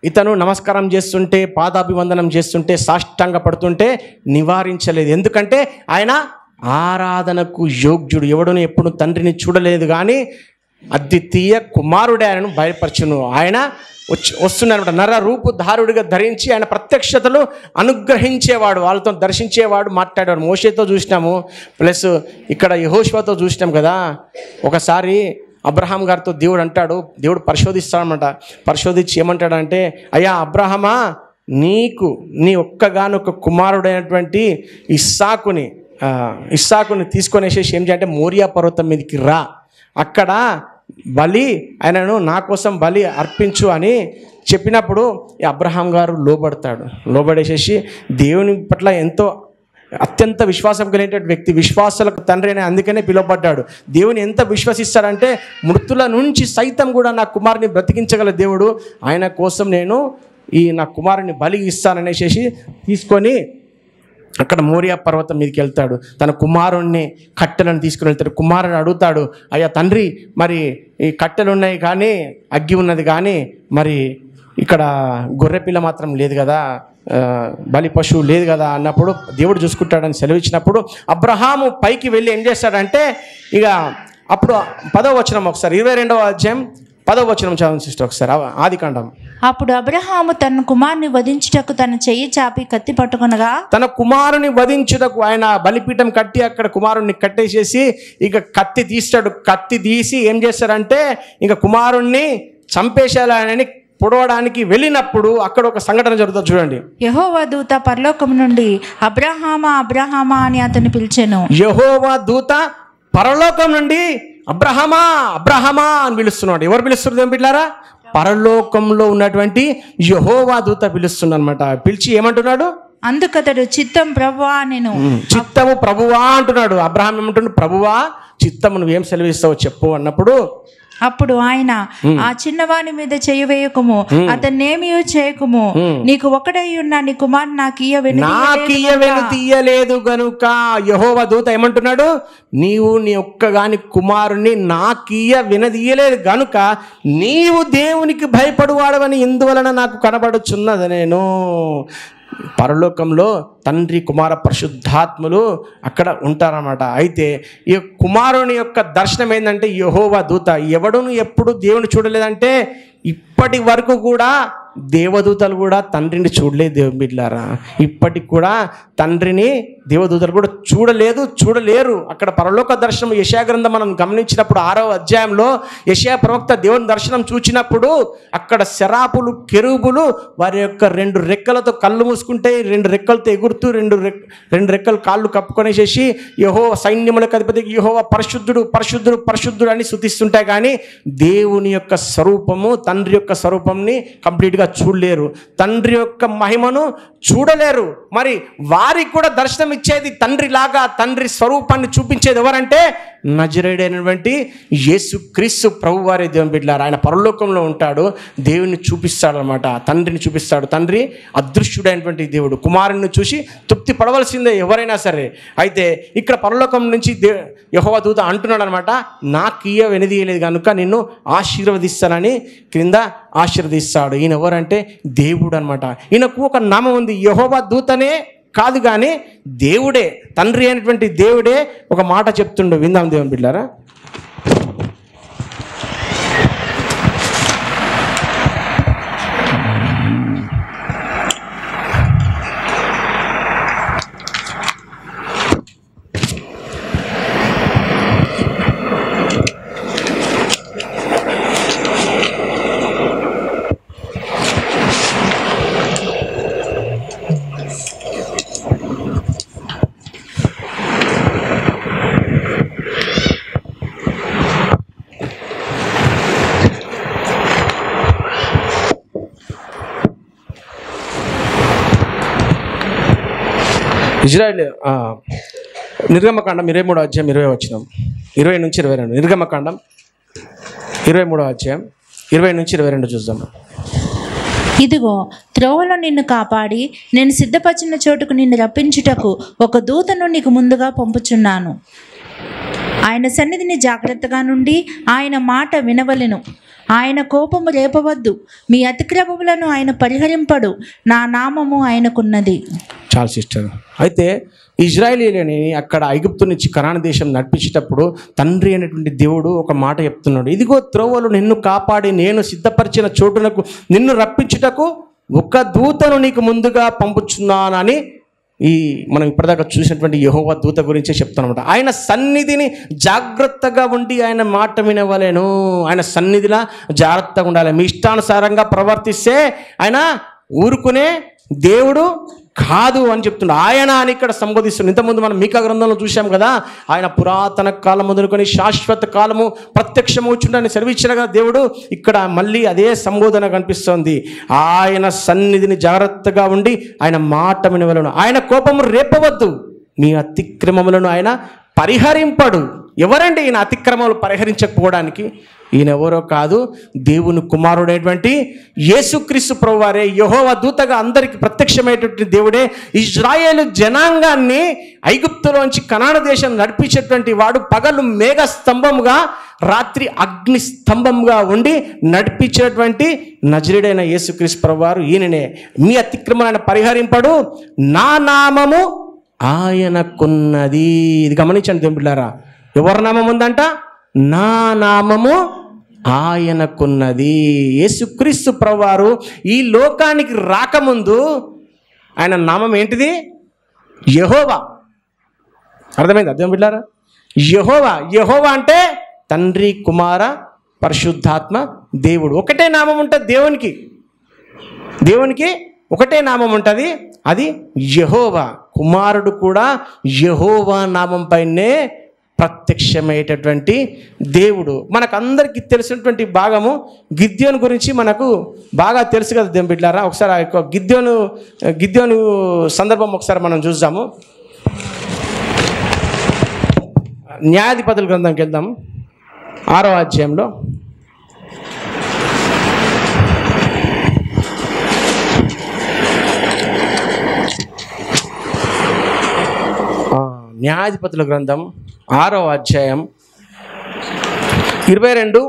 ఇతను నమస్కారం చేస్తుంటే, పాదాభివందనం చేస్తుంటే, సాష్టాంగ పడుతుంటే నివారించలేదు. ఎందుకంటే ఆయన ఆరాధనకు యోగ్యుడు. ఎవడును ఎప్పుడు తండ్రిని చూడలేదు, కానీ అద్వితీయ కుమారుడే ఆయనను బయలుపరచును. ఆయన వస్తున్నారన్నమాట. నర రూపుధారుడిగా ధరించి ఆయన ప్రత్యక్షతలు అనుగ్రహించేవాడు, వాళ్ళతో దర్శించేవాడు, మాట్లాడేవాడు. మోషేతో చూసినాము, ప్లస్ ఇక్కడ యెహోషువతో చూసినాం కదా. ఒకసారి అబ్రహాం గారితో దేవుడు అంటాడు, దేవుడు పరిశోధిస్తాడనమాట. పరిశోధించి ఏమంటాడంటే, అయ్యా అబ్రహమా, నీ ఒక్కగానొక్క కుమారుడైనటువంటి ఇస్సాకుని తీసుకొనేసేసి ఏం చేయాలంటే మోరియా పర్వతం మీదకి రా, అక్కడ బలి ఆయనను నా కోసం బలి అర్పించు అని చెప్పినప్పుడు ఈ అబ్రహాం గారు లోబడేసేసి దేవుని పట్ల ఎంతో అత్యంత విశ్వాసం కలిగినటువంటి వ్యక్తి, విశ్వాసాలకు తండ్రి అని అందుకనే పిలువబడ్డాడు. దేవుని ఎంత విశ్వసిస్తాడంటే, మృతుల నుంచి సైతం కూడా నా కుమారుని బ్రతికించగల దేవుడు, ఆయన కోసం నేను నా కుమారుని బలి ఇస్తాననేసి తీసుకొని అక్కడ మోరియా పర్వతం మీదకి వెళ్తాడు. తన కుమారుణ్ణి కట్టెలను తీసుకుని వెళ్తాడు. కుమారుని అడుగుతాడు, అయ్యా తండ్రి, మరి ఈ కట్టెలు ఉన్నాయి కానీ, అగ్గి ఉన్నది కానీ, మరి ఇక్కడ గొర్రెపిల్ల మాత్రం లేదు కదా, బలి పశువు లేదు కదా అన్నప్పుడు దేవుడు చూసుకుంటాడని సెలవిచ్చినప్పుడు అబ్రహాము పైకి వెళ్ళి ఏం చేస్తాడంటే ఇక అప్పుడు 10వ వచనం ఒకసారి 22వ అధ్యాయం 10వ వచనం చదవండి సిస్టర్ ఒకసారి ఆదికాండం. అప్పుడు అబ్రహాము తన కుమారుని వధించుటకు తన చెయ్యి చాపి కత్తి పట్టుకొనగా, తన కుమారుని వధించుటకు ఆయన బలిపీఠం కట్టి అక్కడ కుమారుణ్ణి కట్టేసేసి ఇక కత్తి తీస్తాడు. కత్తి తీసి ఏం చేస్తాడంటే ఇక కుమారుణ్ణి చంపేసేయాలని పొడవడానికి వెళ్ళినప్పుడు అక్కడ ఒక సంఘటన జరుగుతుంది చూడండి. యెహోవా దూత పరలోకం నుండి అబ్రహామా అబ్రహామా అని అతన్ని పిలిచెను. యెహోవా దూత పరలోకం నుండి అబ్రహామా అబ్రహామా అని పిలుస్తున్నాడు. ఎవరు పిలుస్తున్నారు ఏం పిల్లారా? పరలోకంలో ఉన్నటువంటి యెహోవా దూత పిలుస్తున్నాడు అనమాట. పిలిచి ఏమంటున్నాడు? అందుకతడు చిత్తం ప్రభువా నేను. చిత్తము ప్రభువా అంటున్నాడు. అబ్రహాం ఏమంటున్నాడు? ప్రభువా చిత్తము నువ్వేం సెలవిస్తావు చెప్పు అన్నప్పుడు అప్పుడు ఆయన, ఆ చిన్నవాని మీద చెయ్యి వేయకుము, అతన్నేమీ చేయకుము, నీకు ఒకడై ఉన్న నీ కుమారుడు నాకియ్యవెను తీయలేదు గనుక. యెహోవా దూత ఏమంటున్నాడు? నీవు నీ ఒక్కగాని కుమారుణ్ణి నాకియ్య వినదీయలేదు గనుక నీవు దేవునికి భయపడువాడవని ఇందువలన నాకు కనబడుచున్నది. నేను పరలోకంలో తండ్రి కుమార పరిశుద్ధాత్ములు అక్కడ ఉంటారన్నమాట. అయితే ఈ కుమారుని యొక్క దర్శనం ఏంటంటే యెహోవా దూత. ఎవడును ఎప్పుడు దేవుని చూడలేదంటే ఇప్పటి వరకు కూడా దేవదూతలు కూడా తండ్రిని చూడలేదు. దేవుని బిడ్డలారా, ఇప్పటికి కూడా తండ్రిని దేవదూతలు కూడా చూడలేరు. అక్కడ పరలోక దర్శనం యెషయా గ్రంథం మనం గమనించినప్పుడు 6వ అధ్యాయంలో యెషయా ప్రవక్త దేవుని దర్శనం చూచినప్పుడు అక్కడ శరాపులు కెరూబులు వారి యొక్క 2 రెక్కలతో కళ్ళు మూసుకుంటే 2 రెక్కలతో ఎగురుతూ 2 రెక్కలు కాళ్ళు కప్పుకొనేసేసి యెహోవా సైన్యములకు అధిపతి యెహోవా పరిశుద్ధుడు పరిశుద్ధుడు పరిశుద్ధుడు అని స్తుతిస్తుంటాయి. కానీ దేవుని యొక్క స్వరూపము తండ్రి యొక్క స్వరూపంని కంప్లీట్గా చూడలేరు. తండ్రి యొక్క మహిమను చూడలేరు. మరి వారికి కూడా దర్శనం ఇచ్చేది తండ్రి లాగా తండ్రి స్వరూపాన్ని చూపించేది ఎవరంటే నజరేయుడైనటువంటి యేసుక్రీస్తు ప్రభు వారే. దేవుని బిడ్డలారా, ఆయన పరలోకంలో ఉంటాడు. దేవుని చూపిస్తాడు అనమాట. తండ్రిని చూపిస్తాడు. తండ్రి అదృశ్యుడైనటువంటి దేవుడు. కుమారుని చూసి తృప్తి పడవలసిందే ఎవరైనా సరే. అయితే ఇక్కడ పరలోకం నుంచి యెహోవా దూత అంటున్నాడు అనమాట, నాకియ్య వెనదీయలేదు కనుక నిన్ను ఆశీర్వదిస్తానని క్రింద ఆశీర్వదిస్తాడు. ఈయన ఎవరంటే దేవుడు అనమాట. ఈయనకు ఒక నామం ఉంది. యెహోవా దూతనే కాదు కానీ దేవుడే, తండ్రి అయినటువంటి దేవుడే ఒక మాట చెప్తుండు. విందాం దేవుని బిడ్డలారా. ఇజ్రాయేల్ నిర్గమకాండం 23వ అధ్యాయం 20వ వచనం 20 నుంచి 22. నిర్గమకాండం 23వ అధ్యాయం 20 నుంచి 22 చూద్దాం. ఇదిగో త్రోవలో నిన్ను కాపాడి నేను సిద్ధపరిచిన చోటుకు నిన్ను రప్పించుటకు ఒక దూతను నీకు ముందుగా పంపుచున్నాను. ఆయన సన్నిధిని జాగ్రత్తగా నుండి ఆయన మాట వినవలెను. ఆయన కోపము రేపవద్దు. మీ అతిక్రమములను ఆయన పరిహరింపడు. నా నామము ఆయనకున్నది. చాలా సిస్టర్. అయితే ఇజ్రాయేలీలని అక్కడ ఐగుప్తు నుంచి కనాను దేశం నడిపించేటప్పుడు తండ్రి అయినటువంటి దేవుడు ఒక మాట చెప్తున్నాడు. ఇదిగో త్రోవలు నిన్ను కాపాడి నేను సిద్ధపరిచిన చోటునకు నిన్ను రప్పించుటకు ఒక దూతను నీకు ముందుగా పంపుచున్నానని మనం ఇప్పటిదాకా చూసినటువంటి యెహోవా దూత గురించే చెప్తానమాట. ఆయన సన్నిధిని జాగ్రత్తగా ఉండి ఆయన మాట వినవలెను. ఆయన సన్నిధిలా జాగ్రత్తగా ఉండాలి. మీ ఇష్టానుసారంగా ప్రవర్తిస్తే ఆయన ఊరుకునే దేవుడు కాదు అని చెప్తున్నాడు. ఆయన అని ఇక్కడ సంబోధిస్తున్నాడు. ఇంతకుముందు మనం మీకా గ్రంథంలో చూసాం కదా, ఆయన పురాతన కాలం మొదలుకొని శాశ్వత కాలము ప్రత్యక్షమవుచుండని సెలవిచ్చిన కదా దేవుడు. ఇక్కడ మళ్ళీ అదే సంబోధన కనిపిస్తోంది. ఆయన సన్నిధిని జాగ్రత్తగా ఉండి ఆయన మాట వినవలెను. ఆయన కోపము రేపవద్దు. మీ అతిక్రమములను ఆయన పరిహరింపడు. ఎవరండి ఈయన అతిక్రమాలు పరిహరించకపోవడానికి? ఈయన ఎవరో కాదు, దేవుని కుమారుడైనటువంటి యేసుక్రీస్తు ప్రభువారే. యెహోవా దూతగా అందరికి ప్రత్యక్షమైనటువంటి దేవుడే. ఇజ్రాయేలు జనాంగాన్ని ఐగుప్తులోంచి కనాను దేశం నడిపించేటువంటి వాడు. పగలు మేఘ స్తంభముగా, రాత్రి అగ్ని స్తంభంగా ఉండి నడిపించేటువంటి నజరేయుడైన యేసుక్రీస్తు ప్రభువారు ఈయననే. మీ అతిక్రమాలను పరిహరింపడు, నా నామము ఆయనకున్నది. ఇది గమనించండి దేవుని బిడ్డలారా. ఎవరి నామం ఉందంట? నా నామము ఆయనకున్నది. యేసుక్రీస్తు ప్రభువారు ఈ లోకానికి రాకముందు ఆయన నామం ఏంటిది? యెహోవా. అర్థమైంది దేవుని బిడ్డలారా? యెహోవా. యెహోవా అంటే తండ్రి, కుమార, పరిశుద్ధాత్మ, దేవుడు. ఒకటే నామం ఉంటుంది దేవునికి. దేవునికి ఒకటే నామం ఉంటుంది, అది యెహోవా. కుమారుడు కూడా యెహోవా నామం పైనే ప్రత్యక్షమయ్యేటటువంటి దేవుడు. మనకందరికీ తెలిసినటువంటి భాగము గిద్యోను గురించి మనకు బాగా తెలుసు కదా దేవుని బిడ్డలారా. ఒకసారి ఆ యొక్క గిద్యోను సందర్భం ఒకసారి మనం చూద్దాము. న్యాయాధిపతుల గ్రంథంకి వెళ్దాము, 6వ అధ్యాయంలో. న్యాయాధిపతుల గ్రంథం 6వ అధ్యాయం 22,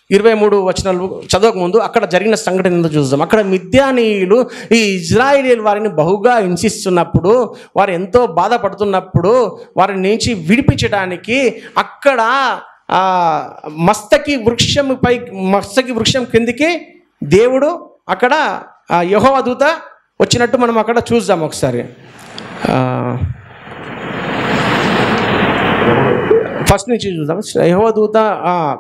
23 వచనాలు చదవకముందు అక్కడ జరిగిన సంఘటన ఏందో చూద్దాం. అక్కడ మిద్యానీయులు ఈ ఇజ్రాయేలీయుల వారిని బహుగా హింసిస్తున్నప్పుడు, వారు ఎంతో బాధపడుతున్నప్పుడు వారిని నుంచి విడిపించడానికి అక్కడ మస్తకి వృక్షం కిందికి దేవుడు అక్కడ యెహోవా దూత వచ్చినట్టు మనం అక్కడ చూద్దాం ఒకసారి. ఫస్ట్ నుంచి చూద్దాం. యెహోవా దూత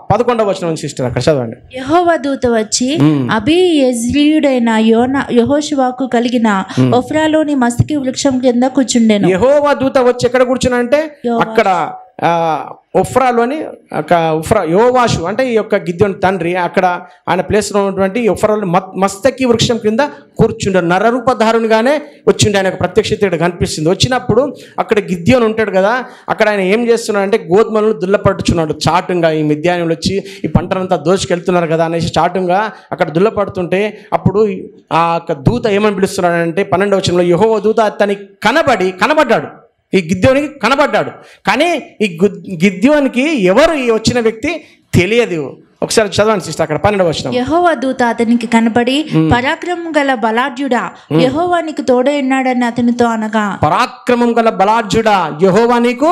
11వ వచనం నుంచి సిస్టర్ అక్కడ చదవండి. యెహోవా దూత వచ్చి అబీయెజ్రీయుడైన యెహోషువకు కలిగిన ఒఫ్రాలోని మస్తకి వృక్షం కింద కూర్చుండెను. యెహోవా దూత వచ్చి ఎక్కడ కూర్చున్నాడంటే అక్కడ ఒఫ్రాలోని యోవాషు అంటే ఈ యొక్క గిద్యోని తండ్రి, అక్కడ ఆయన ప్లేస్లో ఉన్నటువంటి ఒఫ్రాలో మస్తకి వృక్షం కింద కూర్చుండే నరరూపధారునిగానే వచ్చిండే. ఆయన ప్రత్యక్షత ఇక్కడ కనిపిస్తుంది. వచ్చినప్పుడు అక్కడ గిద్యోని ఉంటాడు కదా, అక్కడ ఆయన ఏం చేస్తున్నాడంటే గోధుమలను దుల్లపడుచున్నాడు. చాటుగా ఈ మిద్యానులు వచ్చి ఈ పంటనంతా దోచుకెళ్తున్నారు కదా అనేసి చాటుగా అక్కడ దుల్లపడుతుంటే అప్పుడు ఆ దూత ఏమని పిలుస్తున్నాడంటే 12వ వచనంలో యెహోవా దూత అతనికి కనబడ్డాడు. ఈ గిద్యోనికి కనబడ్డాడు. కానీ ఈ గిద్యోనికి ఎవరు ఈ వచ్చిన వ్యక్తి తెలియదు. ఒకసారి చదవండి సిస్టర్ అక్కడ 12వ వచనం. యెహోవా దూత అతనికి కనబడి పరాక్రమం గల బలాఢ్యుడా, యెహోవా నీకు తోడై ఉన్నాడని అతనితో అనగా, పరాక్రమం గల బలాఢ్యుడా, యెహోవా నీకు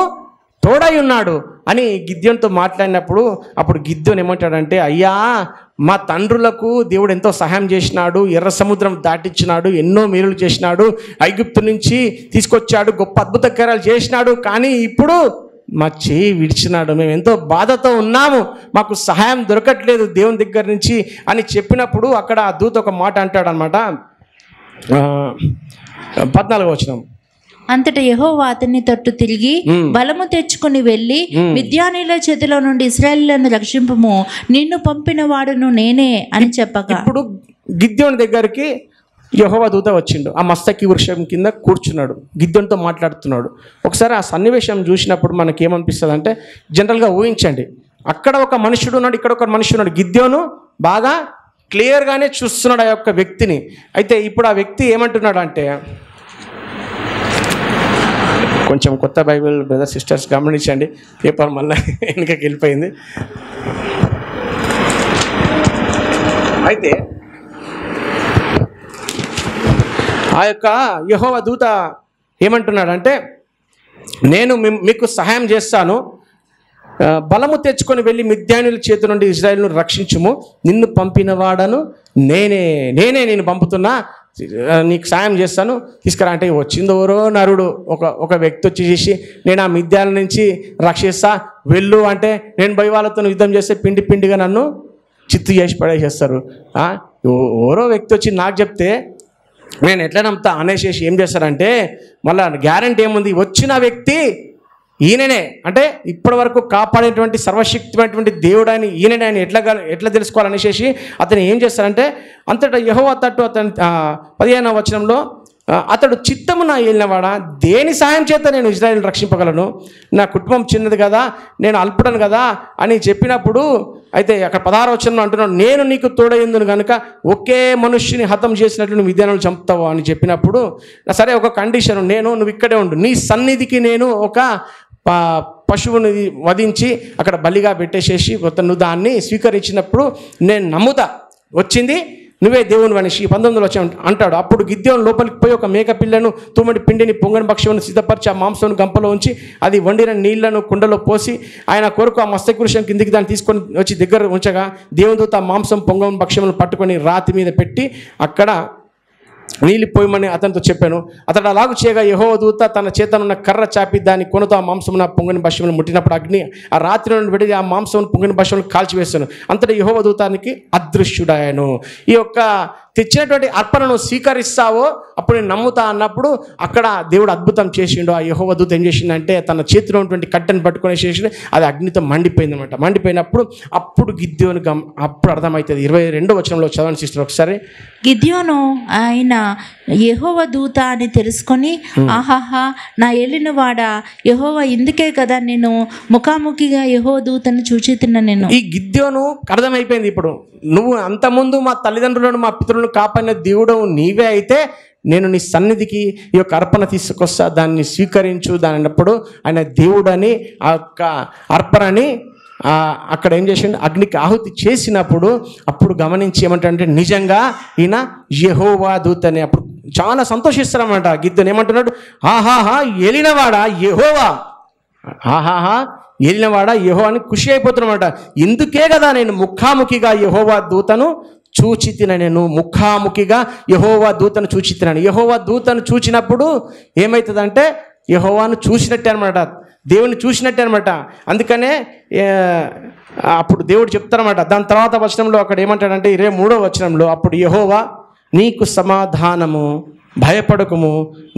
తోడై ఉన్నాడు అని గిద్యోనితో మాట్లాడినప్పుడు అప్పుడు గిద్యోని ఏమంటాడంటే, అయ్యా మా తండ్రులకు దేవుడు ఎంతో సహాయం చేసినాడు, ఎర్ర సముద్రం దాటించినాడు, ఎన్నో మేలులు చేసినాడు, ఐగుప్తు నుంచి తీసుకొచ్చాడు, గొప్ప అద్భుత కార్యాలు చేసినాడు. కానీ ఇప్పుడు మా చేయి విడిచినాడు, మేము ఎంతో బాధతో ఉన్నాము, మాకు సహాయం దొరకట్లేదు దేవుని దగ్గర నుంచి అని చెప్పినప్పుడు అక్కడ ఆ దూత ఒక మాట అంటాడు అనమాట. 14వ వచనం. అంతటా యెహోవా అతన్ని తట్టు తిరిగి బలము తెచ్చుకుని వెళ్ళి మిద్యానీయుల చేతిలో నుండి ఇశ్రాయేలులను రక్షింపుము, నిన్ను పంపిన వాడును నేనే అని చెప్పగా. ఇప్పుడు గిద్యోని దగ్గరికి యెహోవా దూత వచ్చిండు. ఆ మస్తకి వృక్షం కింద కూర్చున్నాడు, గిద్యోనితో మాట్లాడుతున్నాడు. ఒకసారి ఆ సన్నివేశం చూసినప్పుడు మనకి ఏమనిపిస్తుంది అంటే, జనరల్గా ఊహించండి, అక్కడ ఒక మనుషుడు ఉన్నాడు, ఇక్కడ ఒక మనుషుడు ఉన్నాడు. గిద్యోను బాగా క్లియర్గానే చూస్తున్నాడు ఆ యొక్క వ్యక్తిని. అయితే ఇప్పుడు ఆ వ్యక్తి ఏమంటున్నాడు అంటే, కొంచెం కొత్త బైబిల్ బ్రదర్ సిస్టర్స్ గమనించండి, పేపర్ మళ్ళీ వెనుకకి వెళ్ళిపోయింది. అయితే ఆ యొక్క యెహోవా దూత ఏమంటున్నాడంటే, నేను మీకు సహాయం చేస్తాను, బలము తెచ్చుకొని వెళ్ళి మిద్యానీయుల చేతి నుండి ఇశ్రాయేలును రక్షించుము, నిన్ను పంపిన వాడను నేనే నేను పంపుతున్నా, నీకు సాయం చేస్తాను, తీసుకురా అంటే వచ్చింది ఎవరో నరుడు, ఒక వ్యక్తి వచ్చేసి నేను ఆ మిద్యాల నుంచి రక్షిస్తా వెళ్ళు అంటే, నేను పోయి వాళ్ళతో యుద్ధం చేస్తే పిండిగా నన్ను చిత్తు చేసి పడేసేస్తారు. ఎవరో వ్యక్తి వచ్చి నాకు చెప్తే నేను ఎట్లా నమ్ముతా అనేసి ఏం చేస్తారంటే, మళ్ళీ గ్యారంటీ ఏముంది, వచ్చిన వ్యక్తి ఈయననే అంటే ఇప్పటి వరకు కాపాడేటువంటి సర్వశక్తిమైనటువంటి దేవుడు అని ఈయననే అని ఎట్లా తెలుసుకోవాలనేసి అతను ఏం చేస్తారంటే, అంతటా యెహోవా తట్టు అతని 15వ వచనంలో అతడు చిత్తము నా ఏలినవాడా, దేని సాయం చేత నేను ఇజ్రాయేల్ రక్షింపగలను? నా కుటుంబం చిన్నది కదా, నేను అల్పుడను కదా అని చెప్పినప్పుడు, అయితే అక్కడ 16వ వచనంలో అంటున్నాడు, నేను నీకు తోడైందును కనుక ఒకే మనుష్యుని హతం చేసినట్లు నువ్వు విధానాలు చంపుతావు అని చెప్పినప్పుడు, సరే ఒక కండిషన్, నువ్వు ఇక్కడే ఉండు, నీ సన్నిధికి నేను ఒక పశువుని వధించి అక్కడ బలిగా పెట్టేసేసి నువ్వు దాన్ని స్వీకరించినప్పుడు నేను నమ్ముతా వచ్చింది నువ్వే దేవుని మనిషి. 19లో వచ్చి అంటాడు. అప్పుడు గిద్యోను లోపలికి పోయి ఒక మేక పిల్లను, తుమ్మడి పిండిని, పొంగని భక్ష్యమును సిద్ధపరిచి ఆ మాంసం గంపలో ఉంచి అది వండిన నీళ్లను కుండలో పోసి ఆయన కొరకు ఆ మస్తకృషం కిందికి దాన్ని తీసుకొని వచ్చి దగ్గర ఉంచగా దేవుని దూత ఆ మాంసం పొంగని భక్ష్యమును పట్టుకొని రాతి మీద పెట్టి అక్కడ నీళ్ళు పోయమని అతనితో చెప్పాను. అతడు అలాగూ చేయగా యెహోవా దూత తన చేతనున్న కర్ర చాపి దాని కొనతో ఆ మాంసమున పొంగని భక్ష్యమును ముట్టినప్పుడు అగ్ని ఆ రాత్రి నుండి విడిగి ఆ మాంసమును పొంగని భక్ష్యమును కాల్చివేశాను. అంతటా యెహోవా దూతానికి అదృశ్యుడాయను. ఈ యొక్క తెచ్చినటువంటి అర్పణను స్వీకరిస్తావో అప్పుడు నేను నమ్ముతా అన్నప్పుడు అక్కడ దేవుడు అద్భుతం చేసిండు. ఆ యెహోవా దూత ఏం చేసిండంటే తన చేతిలో ఉన్నటువంటి కట్టెను పట్టుకొని చేసి అది అగ్నితో మండిపోయింది అనమాట. మండిపోయినప్పుడు అప్పుడు గిద్యోను అప్పుడు అర్థమవుతుంది. 22వ వచనంలో చదవండి సిస్టర్ ఒకసారి. గిద్యోను ఆయన యెహోవా దూత అని తెలుసుకొని, ఆహాహా నా ఏలినవాడా, యెహోవా ఇందుకే కదా నేను ముఖాముఖిగా యెహోవా దూతను చూచితున్నా. నేను ఈ గిద్యోను అర్థమైపోయింది. ఇప్పుడు నువ్వు అంతకుముందు మా తల్లిదండ్రులను మా పితరులను కాపాడిన దేవుడు నీవే అయితే నేను నీ సన్నిధికి ఈ యొక్క అర్పణ తీసుకొస్తా, దాన్ని స్వీకరించు. దాని అన్నప్పుడు ఆయన దేవుడని ఆ యొక్క అర్పణని అక్కడ ఏం చేసిండు, అగ్నికి ఆహుతి చేసినప్పుడు అప్పుడు గమనించి ఏమంటాడంటే నిజంగా ఈయన యెహోవా దూతని. అప్పుడు చాలా సంతోషిస్తారన్నమాట. గిద్యోను ఏమంటున్నాడు, ఆహాహా ఏలినవాడా యెహోవా, ఆహాహా ఏలినవాడా యెహోవా అని ఖుషి అయిపోతున్నమాట. ఇందుకే కదా నేను ముఖాముఖిగా యెహోవా దూతను చూచి తిన, నేను ముఖాముఖిగా యెహోవా దూతను చూచి తినాను. యెహోవా దూతను చూచినప్పుడు ఏమవుతుందంటే యెహోవాను చూసినట్టే అనమాట, దేవుని చూసినట్టే అనమాట. అందుకనే అప్పుడు దేవుడు చెప్తారన్నమాట. దాని తర్వాత వచనంలో అక్కడ ఏమంటాడంటే 23వ వచనంలో, అప్పుడు యెహోవా నీకు సమాధానము, భయపడకము,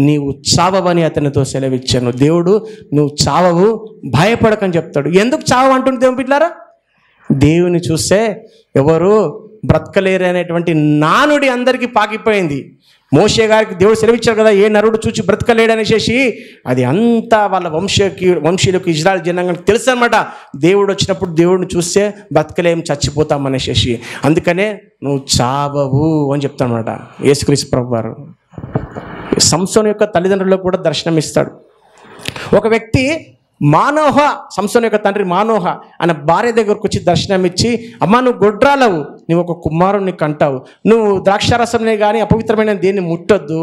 నీవు చావవని అతనితో సెలవిచ్చాను. దేవుడు నువ్వు చావవు, భయపడకని చెప్తాడు. ఎందుకు చావు అంటుంది దేవుని బిడ్డలారా? దేవుని చూస్తే ఎవరు బ్రతకలేరు అనేటువంటి నానుడి అందరికీ పాకిపోయింది. మోషే గారికి దేవుడు సెలవిచ్చారు కదా, ఏ నరుడు చూచి బ్రతకలేడనేసి. అది అంతా వాళ్ళ వంశీయులకు ఇజ్రాయెల్ జనాంగానికి తెలుసు అనమాట. దేవుడు వచ్చినప్పుడు దేవుడిని చూస్తే బ్రతకలేం, చచ్చిపోతాం అనేసి. అందుకనే నువ్వు చావవు అని చెప్తానమాట యేసుక్రీస్తు ప్రభువారు. సంసోను యొక్క తల్లిదండ్రులకు కూడా దర్శనం ఇస్తాడు. ఒక వ్యక్తి మానోహ, సంసోను యొక్క తండ్రి మానోహ ఆయన భార్య దగ్గరకు వచ్చి దర్శనం ఇచ్చి, అమ్మా నువ్వు గొడ్రాలవు, నువ్వు ఒక కుమారుణ్ణి కంటావు, నువ్వు ద్రాక్షారసంనే కానీ అపవిత్రమైన దేన్ని ముట్టొద్దు,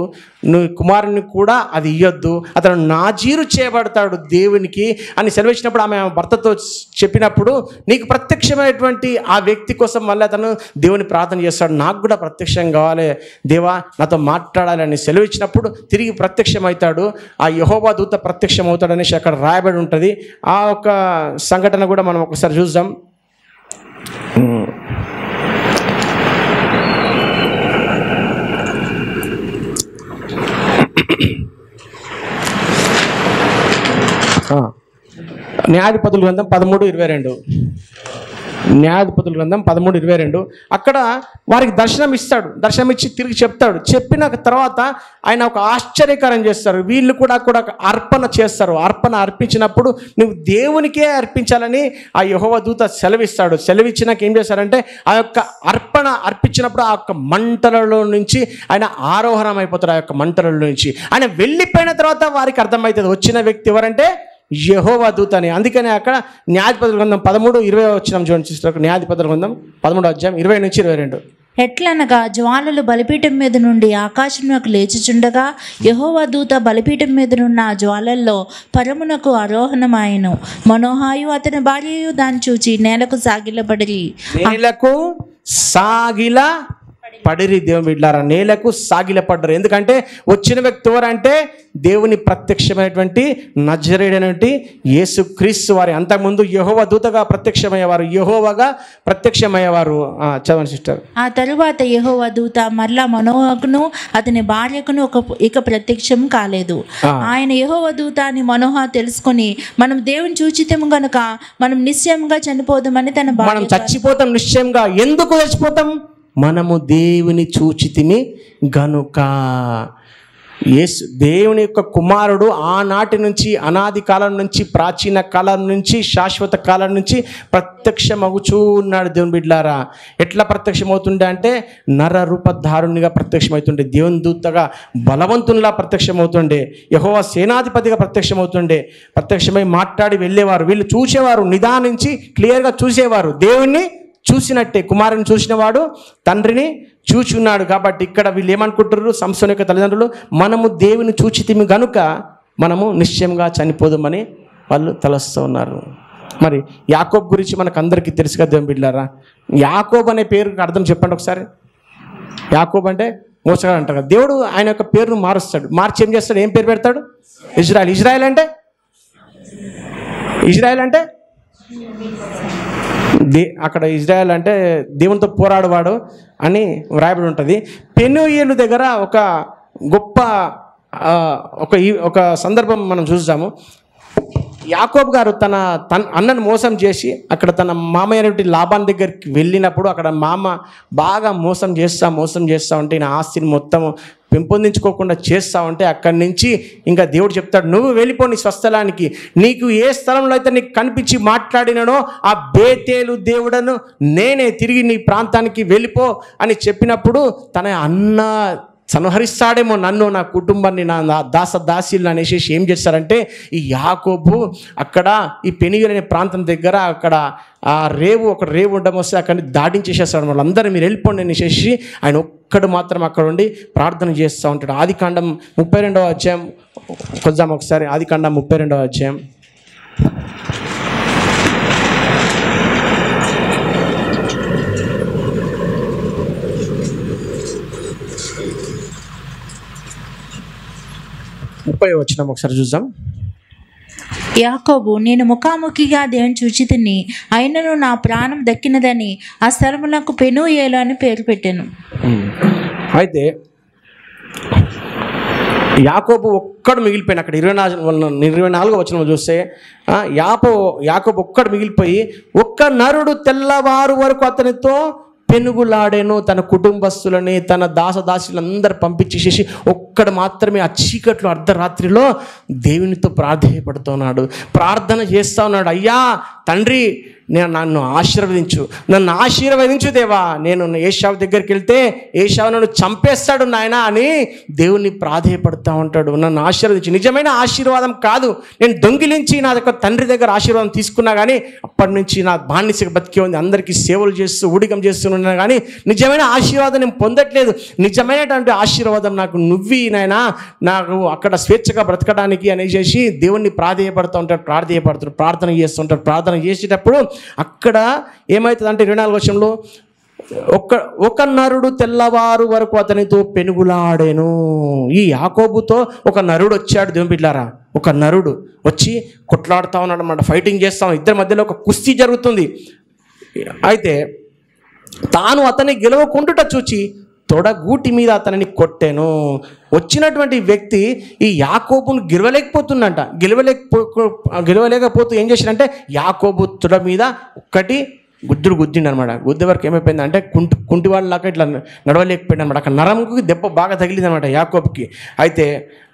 నువ్వు కుమారుని కూడా అది ఇయ్యొద్దు, అతను నాజీరు చేయబడతాడు దేవునికి అని సెలవిచ్చినప్పుడు ఆమె భర్తతో చెప్పినప్పుడు నీకు ప్రత్యక్షమైనటువంటి ఆ వ్యక్తి కోసం మళ్ళీ అతను దేవుని ప్రార్థన చేస్తాడు. నాకు కూడా ప్రత్యక్షం కావాలి దేవా, నాతో మాట్లాడాలి అని సెలవిచ్చినప్పుడు తిరిగి ప్రత్యక్షమవుతాడు. ఆ యెహోవా దూత ప్రత్యక్షం అవుతాడు అనేసి అక్కడ రాయబడి ఉంటుంది. ఆ ఒక సంఘటన కూడా మనం ఒకసారి చూద్దాం. న్యాయాధిపతుల గ్రంథం 13:22, న్యాయాధిపతుల గ్రంథం 13:22 అక్కడ వారికి దర్శనం ఇస్తాడు. దర్శనం ఇచ్చి తిరిగి చెప్తాడు. చెప్పిన తర్వాత ఆయన ఒక ఆశ్చర్యకరం చేస్తారు. వీళ్ళు కూడా అర్పణ చేస్తారు. అర్పణ అర్పించినప్పుడు నువ్వు దేవునికే అర్పించాలని ఆ యెహోవా దూత సెలవిస్తాడు. సెలవిచ్చినాక ఏం చేస్తారంటే ఆ యొక్క అర్పణ అర్పించినప్పుడు ఆ యొక్క మంటలలో నుంచి ఆయన ఆరోహణం అయిపోతాడు. ఆ యొక్క మంటలలో నుంచి ఆయన వెళ్ళిపోయిన తర్వాత వారికి అర్థమవుతుంది వచ్చిన వ్యక్తి ఎవరంటే యెహోవా దూత అని. అందుకని అక్కడ న్యాయాధిపతుల గ్రంథం 13:20 వచ్చిన చూడండి. న్యాయాధిపతుల గ్రంథం 13:20-22. ఎట్లనగా జ్వాలలు బలిపీఠం మీద నుండి ఆకాశంలోకి లేచుచుండగా యెహోవా దూత బలిపీఠం మీద నున్న ఆ జ్వాలల్లో పరమునకు ఆరోహణమాయెను. మనోహాయు అతని భార్యయు దాన్ని చూచి నేలకు సాగిలపడిరి. పడిరి దేవుని బిడ్డలారా, నేలకు సాగిలపడ్డారు. ఎందుకంటే వచ్చిన వ్యక్తి ఎవరంటే దేవుని ప్రత్యక్షమైనటువంటి నజరేయుడైనటువంటి యేసుక్రీస్తు వారి. అంతకుముందు యెహోవా దూతగా ప్రత్యక్షమయ్యేవారు, యెహోవాగా ప్రత్యక్షమయ్యేవారు. చదవండి సిస్టర్. ఆ తరువాత యెహోవా దూత మరలా మనోహకును అతని భార్యకును ఇక ప్రత్యక్షం కాలేదు. ఆయన యెహోవా దూత అని మనోహ తెలుసుకొని మనం దేవుని చూచితము గనుక మనం నిశ్చయంగా చనిపోదామని తన భార్య. మనం చచ్చిపోతాం నిశ్చయంగా. ఎందుకు చచ్చిపోతాం? మనము దేవుని చూచితిమి గనుక. యేసు దేవుని యొక్క కుమారుడు ఆనాటి నుంచి, అనాది కాలం నుంచి, ప్రాచీన కాలం నుంచి, శాశ్వత కాలం నుంచి ప్రత్యక్షమవుతూ ఉన్నాడు. దేవుని బిడ్డలారా, ఎట్లా ప్రత్యక్షమవుతుండే అంటే నర రూపధారునిగా ప్రత్యక్షమవుతుండే, దేవుని దూతగా బలవంతునిలా ప్రత్యక్షమవుతుండే, యెహోవా సేనాధిపతిగా ప్రత్యక్షమవుతుండే. ప్రత్యక్షమై మాట్లాడి వెళ్ళేవారు. వీళ్ళు చూసేవారు, నిదానించి క్లియర్గా చూసేవారు. దేవుణ్ణి చూసినట్టే, కుమారుని చూసినవాడు తండ్రిని చూచున్నాడు. కాబట్టి ఇక్కడ వీళ్ళు ఏమనుకుంటున్నారు, సంసోను యొక్క తల్లిదండ్రులు, మనము దేవుని చూచితిమి గనుక మనము నిశ్చయంగా చనిపోదామని వాళ్ళు తలస్తూ ఉన్నారు. మరి యాకోబు గురించి మనకు అందరికీ తెలుసు కదా దేవుని బిడ్డలారా. యాకోబు అనే పేరుకి అర్థం చెప్పండి ఒకసారి. యాకోబు అంటే మోసగాడు అంటారు కదా. దేవుడు ఆయన యొక్క పేరును మారుస్తాడు. మార్చి ఏం చేస్తాడు? ఏం పేరు పెడతాడు? ఇజ్రాయెల్. ఇజ్రాయెల్ అంటే అక్కడ ఇజ్రాయెల్ అంటే దేవునితో పోరాడువాడు అని వ్రాయబడి ఉంటుంది. పెనూయేలు దగ్గర ఒక గొప్ప ఒక సందర్భం మనం చూసాము. యాకోబు గారు తన అన్నను మోసం చేసి అక్కడ తన మామయ్య లాబాన్ దగ్గరికి వెళ్ళినప్పుడు అక్కడ మామ బాగా మోసం చేస్తా ఉంటే ఈయన ఆస్తిని మొత్తం పెంపొందించుకోకుండా చేస్తా ఉంటే అక్కడి నుంచి ఇంకా దేవుడు చెప్తాడు, నువ్వు వెళ్ళిపో నీ స్వస్థలానికి, నీకు ఏ స్థలంలో అయితే నీకు కనిపించి మాట్లాడినానో ఆ బేతేలు దేవుడను నేనే, తిరిగి నీ ప్రాంతానికి వెళ్ళిపో అని చెప్పినప్పుడు తన అన్న సంహరిస్తాడేమో నన్ను, నా కుటుంబాన్ని, నా దాసీలను అనేసి ఏం చేస్తారంటే ఈ యాకోబు అక్కడ ఈ పెనూయేలు అనే ప్రాంతం దగ్గర అక్కడ ఒక రేవు ఉండడం వస్తే అక్కడిని దాటించేసేస్తాడు. వాళ్ళందరూ మీరు వెళ్ళిపోండి అనేసి ఆయన ఒక్కడు మాత్రం అక్కడ ఉండి ప్రార్థన చేస్తూ ఉంటాడు. ఆదికాండం 32వ అధ్యాయం కొంచెం ఒకసారి. ఆదికాండం 32వ అధ్యాయం 30వ వచనం ఒకసారి చూద్దాం. యాకోబు, నేను ముఖాముఖిగా దేవుని చూచితిని, అయినను నా ప్రాణం దక్కినదని ఆ స్థలమునకు పెనూయేలు అని పేరు పెట్టాను. అయితే యాకోబు ఒక్కడు మిగిలిపోయిన అక్కడ 24వ వచనం చూస్తే యాకోబు ఒక్కడు మిగిలిపోయి ఒక్క నరుడు తెల్లవారు వరకు అతనితో పెనుగులాడేను. తన కుటుంబస్తులని, తన దాసదాసులందరూ పంపించేసేసి ఒక్కడు మాత్రమే ఆ చీకట్లో అర్ధరాత్రిలో దేవునితో ప్రాధేయపడుతున్నాడు, ప్రార్థన చేస్తూ ఉన్నాడు. అయ్యా తండ్రి, నన్ను ఆశీర్వదించు దేవా, నేను ఏశావు దగ్గరికి వెళ్తే ఏశావు నన్ను చంపేస్తాడు నాయన అని దేవుణ్ణి ప్రాధేయపడుతూ ఉంటాడు. నన్ను ఆశీర్వదించు. నిజమైన ఆశీర్వాదం కాదు, నేను దొంగిలించి నా దగ్గర తండ్రి దగ్గర ఆశీర్వాదం తీసుకున్నా కానీ అప్పటి నుంచి నా బానిసగా బతికే ఉంది, అందరికీ సేవలు చేస్తూ ఊడిగం చేస్తున్నా కానీ నిజమైన ఆశీర్వాదం నేను పొందట్లేదు. నిజమైనటువంటి ఆశీర్వాదం నాకు నువ్వి నాయనా, నాకు అక్కడ స్వేచ్ఛగా బ్రతకడానికి అనేసి దేవుణ్ణి ప్రాధేయపడుతూ ఉంటాడు, ప్రార్థన చేస్తుంటాడు. ప్రార్థన చేసేటప్పుడు అక్కడ ఏమవుతుంది అంటే 24వ వచనంలో ఒక నరుడు తెల్లవారు వరకు అతనితో పెనుగులాడేను. ఈ యాకోబుతో ఒక నరుడు వచ్చాడు. దేవుని బిడ్డలారా, ఒక నరుడు వచ్చి కొట్లాడుతూ ఉన్నాడు అన్నమాట, ఫైటింగ్ చేస్తాం. ఇద్దరి మధ్యలో ఒక కుస్తీ జరుగుతుంది. అయితే తాను అతన్ని గెలవకుండుట చూచి తొడగూటి మీద అతనిని కొట్టాను. వచ్చినటువంటి వ్యక్తి ఈ యాకోబును గెలవలేకపోతూ ఏం చేశాడంటే యాకోబు తొడ మీద ఒక్కటి గుద్దిండు అనమాట. గుద్దే వరకు ఏమైపోయింది అంటే కుంటి వాళ్ళలాగా ఇట్లా నడవలేకపోయింది అనమాట. అక్కడ నరంకు దెబ్బ బాగా తగిలింది అనమాట యాకోబుకి. అయితే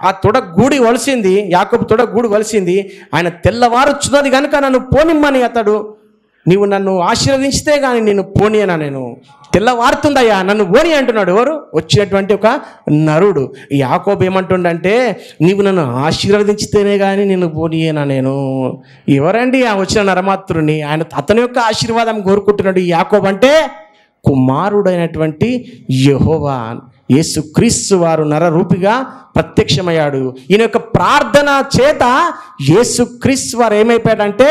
ఆ తొడగూడి వలిసింది, యాకోబు తొడగూడి వలిసింది. ఆయన తెల్లవారుచున్నది కనుక నన్ను పోనిమ్మని అతడు, నీవు నన్ను ఆశీర్వదించితే కానీ నేను పోనీయనా, నేను తెల్లవారుతుందయ్యా నన్ను పోని అంటున్నాడు. ఎవరు? వచ్చినటువంటి ఒక నరుడు. యాకోబు ఏమంటుండంటే, నీవు నన్ను ఆశీర్వదించితేనే కానీ నేను పోనీయనా నేను. ఎవరండి ఆ వచ్చిన నరమాత్రుని? అతని యొక్క ఆశీర్వాదం కోరుకుంటున్నాడు. ఈ యాకోబు అంటే కుమారుడైనటువంటి యెహోవా యేసుక్రీస్తు వారు నరరూపిగా ప్రత్యక్షమయ్యాడు. ఈయన యొక్క ప్రార్థన చేత యేసుక్రీస్తు వారు ఏమైపోయాడంటే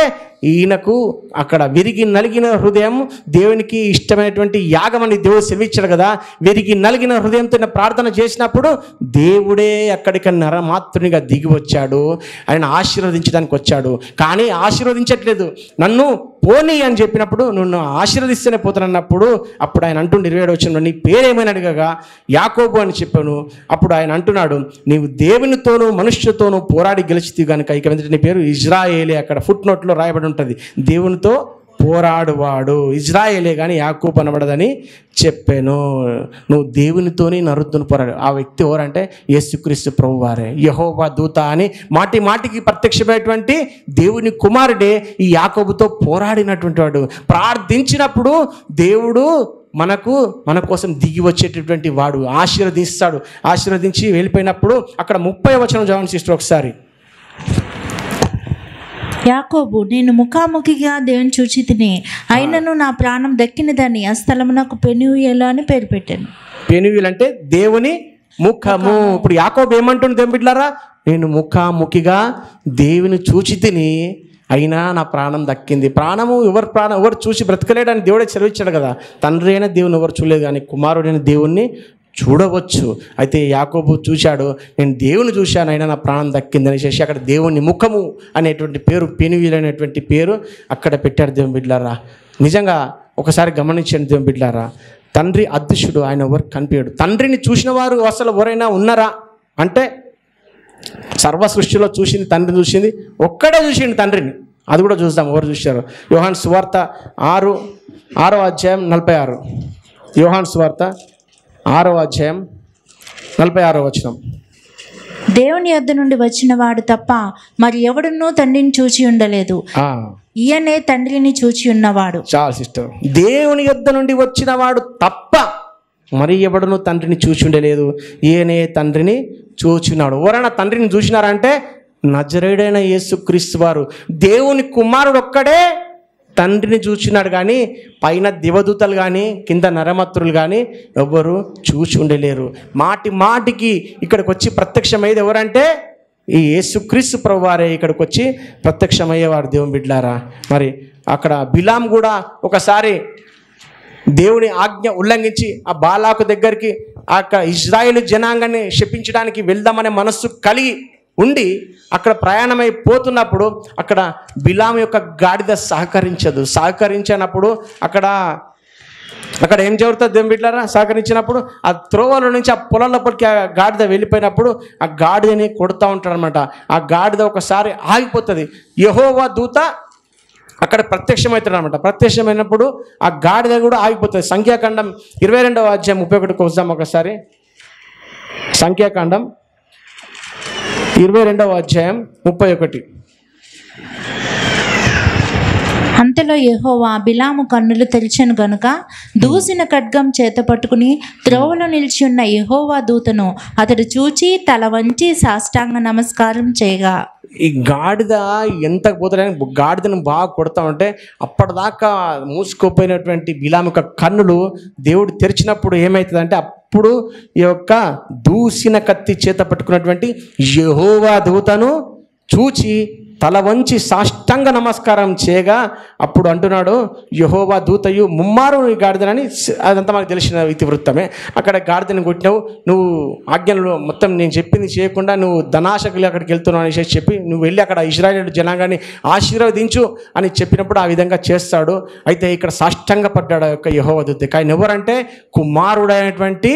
ఈయనకు అక్కడ విరిగి నలిగిన హృదయం దేవునికి ఇష్టమైనటువంటి యాగం అని దేవుడు సెలవిచ్చాడు కదా. విరిగి నలిగిన హృదయంతో ప్రార్థన చేసినప్పుడు దేవుడే అక్కడికి నరమాత్రునిగా దిగి వచ్చాడు, ఆయన ఆశీర్వదించడానికి వచ్చాడు. కానీ ఆశీర్వదించట్లేదు. నన్ను పోనీ అని చెప్పినప్పుడు, నువ్వు ఆశీర్వదిస్తేనే పోతానన్నప్పుడు అప్పుడు ఆయన అంటుండే 27వ వచనంలో, నీ పేరేమైనా అడిగగా యాకోబు అని చెప్పాను. అప్పుడు ఆయన అంటున్నాడు, నీవు దేవునితోనూ మనుష్యులతోనూ పోరాడి గెలిచితివి కనుక ఇక నీ పేరు ఇజ్రాయేలే. అక్కడ ఫుట్ నోట్లో రాయబడి ఉంటుంది, దేవునితో పోరాడువాడు ఇజ్రాయేలే కానీ యాకోబు అనబడదని చెప్పాను. నువ్వు దేవునితోని నరుద్దును పోరాడు. ఆ వ్యక్తి ఎవరంటే యేసుక్రీస్తు ప్రభువారే, యెహోవా దూత అని మాటి మాటికి ప్రత్యక్షమైనటువంటి దేవుని కుమారుడే ఈ యాకోబుతో పోరాడినటువంటి వాడు. ప్రార్థించినప్పుడు దేవుడు మన కోసం దిగి వచ్చేటటువంటి వాడు. ఆశీర్వదిస్తాడు. ఆశీర్వదించి వెళ్ళిపోయినప్పుడు అక్కడ 30వ వచనం చదవండి సిస్టర్ ఒకసారి. యాకోబు, నేను ముఖాముఖిగా దేవుని చూచి తిని, అయినను నా ప్రాణం దక్కినదని ఆ స్థలమునకు పెనూయేలు అని పేరు పెట్టాను. పెనూయేలు అంటే దేవుని ముఖము. ఇప్పుడు యాకోబు ఏమంటుంది దేవుని బిడ్డలారా? నేను ముఖాముఖిగా దేవుని చూచి తిని, అయినా నా ప్రాణం దక్కింది. ప్రాణము ఎవరు చూసి బ్రతకలేడని దేవుడే సెలవిచ్చాడు కదా. తండ్రి అయిన దేవుని ఎవరు చూడలేదు, కానీ కుమారుడైన దేవుణ్ణి చూడవచ్చు. అయితే యాకోబు చూశాడు, నేను దేవుని చూశాను, అయినా నా ప్రాణం దక్కింది అనేసి అక్కడ దేవుని ముఖము అనేటువంటి పేరు, పెనూయేలు అనేటువంటి పేరు అక్కడ పెట్టాడు దేవుని బిడ్డలారా. నిజంగా ఒకసారి గమనించండి దేవుని బిడ్డలారా, తండ్రి అదృశ్యుడు, ఆయన ఎవరు కనిపించాడు. తండ్రిని చూసిన వారు అసలు ఎవరైనా ఉన్నారా అంటే, సర్వ సృష్టిలో చూసింది తండ్రిని చూసింది ఒక్కడే చూసింది తండ్రిని. అది కూడా చూద్దాం ఎవరు చూశారు. యోహాను సువార్త 6వ అధ్యాయం 46. యోహాను సువార్త 6వ అధ్యాయం 46వ వచనం. దేవుని యొద్ద నుండి వచ్చిన వాడు తప్ప మరి ఎవడునూ తండ్రిని చూచి ఉండలేదు, ఈయనే తండ్రిని చూచి ఉన్నవాడు. చాలా సిస్టర్, దేవుని యొద్ద నుండి వచ్చిన వాడు తప్ప మరి ఎవడును తండ్రిని చూచి ఉండలేదు, ఈయనే తండ్రిని చూచున్నాడు. ఎవరైనా తండ్రిని చూసినారంటే నజరేయుడైన యేసుక్రీస్తు వారు, దేవుని కుమారుడు ఒక్కడే తండ్రిని చూచినాడు. కానీ పైన దేవదూతలు కానీ కింద నరమత్రులు కానీ ఎవరు చూచి ఉండలేరు. మాటి మాటికి ఇక్కడికి వచ్చి ప్రత్యక్షమయ్యేది ఎవరంటే ఈ యేసుక్రీస్తు ప్రభువారే ఇక్కడికి వచ్చి ప్రత్యక్షమయ్యేవాడు దేవుని బిడ్డలారా. మరి అక్కడ బిలాం కూడా ఒకసారి దేవుని ఆజ్ఞ ఉల్లంఘించి ఆ బాలాకు దగ్గరికి అక్కడ ఇజ్రాయేలు జనాంగాన్ని శపించడానికి వెళ్దామనే మనస్సు కలిగి ఉండి అక్కడ ప్రయాణమైపోతున్నప్పుడు అక్కడ బిలాం యొక్క గాడిద సహకరించినప్పుడు అక్కడ ఏం జరుగుతుంది దేవుని బిడ్డలారా? సహకరించినప్పుడు ఆ త్రోవల నుంచి ఆ పొలం లోపలికి ఆ గాడిద వెళ్ళిపోయినప్పుడు ఆ గాడిదని కొడుతూ ఉంటాడు అనమాట. ఆ గాడిద ఒకసారి ఆగిపోతుంది. యెహోవా దూత అక్కడ ప్రత్యక్షమవుతాడు అనమాట. ప్రత్యక్షమైనప్పుడు ఆ గాడిద కూడా ఆగిపోతుంది. సంఖ్యాకాండం 22వ అధ్యాయం 31కి వద్దాం ఒకసారి. సంఖ్యాకాండం 22వ అధ్యాయం 31. అంతలో యెహోవా బిలాము కన్నులు తెరిచెను గనుక దూసిన ఖడ్గం చేత పట్టుకుని త్రోవలో నిలిచి ఉన్న యెహోవా దూతను అతడు చూచి తల వంచి సాష్టాంగ నమస్కారం చేయగా, ఈ గాడిద ఎంత పోతాడని గాడిదను బాగా కొడతా ఉంటే అప్పటిదాకా మూసుకోపోయినటువంటి బిలాము యొక్క కన్నులు దేవుడు తెరిచినప్పుడు ఏమవుతుందంటే అప్పుడు ఈ యొక్క దూసిన కత్తి చేత పట్టుకున్నటువంటి యెహోవా దూతను చూచి తల వంచి సాష్టాంగ నమస్కారం చేయగా అప్పుడు అంటున్నాడు, యెహోవా దూతయు ముమ్మారు ఈ గాడిదనని. అదంతా మనకు తెలిసిన ఇతివృత్తమే. అక్కడ గాడిదని కొట్టినావు, నువ్వు ఆజ్ఞలు మొత్తం నేను చెప్పింది చేయకుండా నువ్వు ధనాశకులు అక్కడికి వెళ్తున్నావు అనేసి చెప్పి నువ్వు వెళ్ళి అక్కడ ఇశ్రాయేలు జనాంగాన్ని ఆశీర్వదించు అని చెప్పినప్పుడు ఆ విధంగా చేస్తాడు. అయితే ఇక్కడ సాష్టాంగ పడ్డాడు యొక్క యెహోవా దూత. ఆయన ఎవరంటే కుమారుడైనటువంటి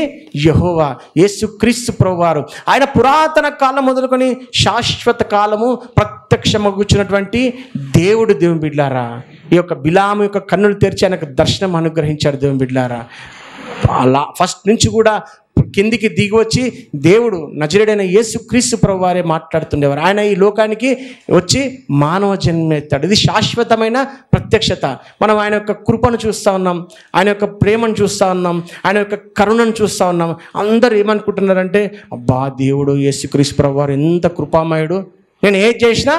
యెహోవా యేసుక్రీస్తు ప్రభువారు. ఆయన పురాతన కాలం మొదలుకొని శాశ్వత కాలము ప్రత్యక్షమగుచున్నటువంటి దేవుడు దేవుని బిడ్డలారా. ఈ యొక్క బిలాము యొక్క కన్నులు తెరిచి ఆయనకు దర్శనం అనుగ్రహించాడు దేవుని బిడ్డలారా. అలా ఫస్ట్ నుంచి కూడా కిందికి దిగి వచ్చి దేవుడు నజరేయుడైన యేసుక్రీస్తు ప్రభువారే మాట్లాడుతుండేవారు. ఆయన ఈ లోకానికి వచ్చి మానవ జన్మెత్తాడు. ఇది శాశ్వతమైన ప్రత్యక్షత. మనం ఆయన యొక్క కృపను చూస్తూ ఉన్నాం, ఆయన యొక్క ప్రేమను చూస్తూ ఉన్నాం, ఆయన యొక్క కరుణను చూస్తూ ఉన్నాం. అందరూ ఏమనుకుంటున్నారంటే, అబ్బా దేవుడు యేసుక్రీస్తు ప్రభువారు ఎంత కృపామయుడు, నేను ఏది చేసినా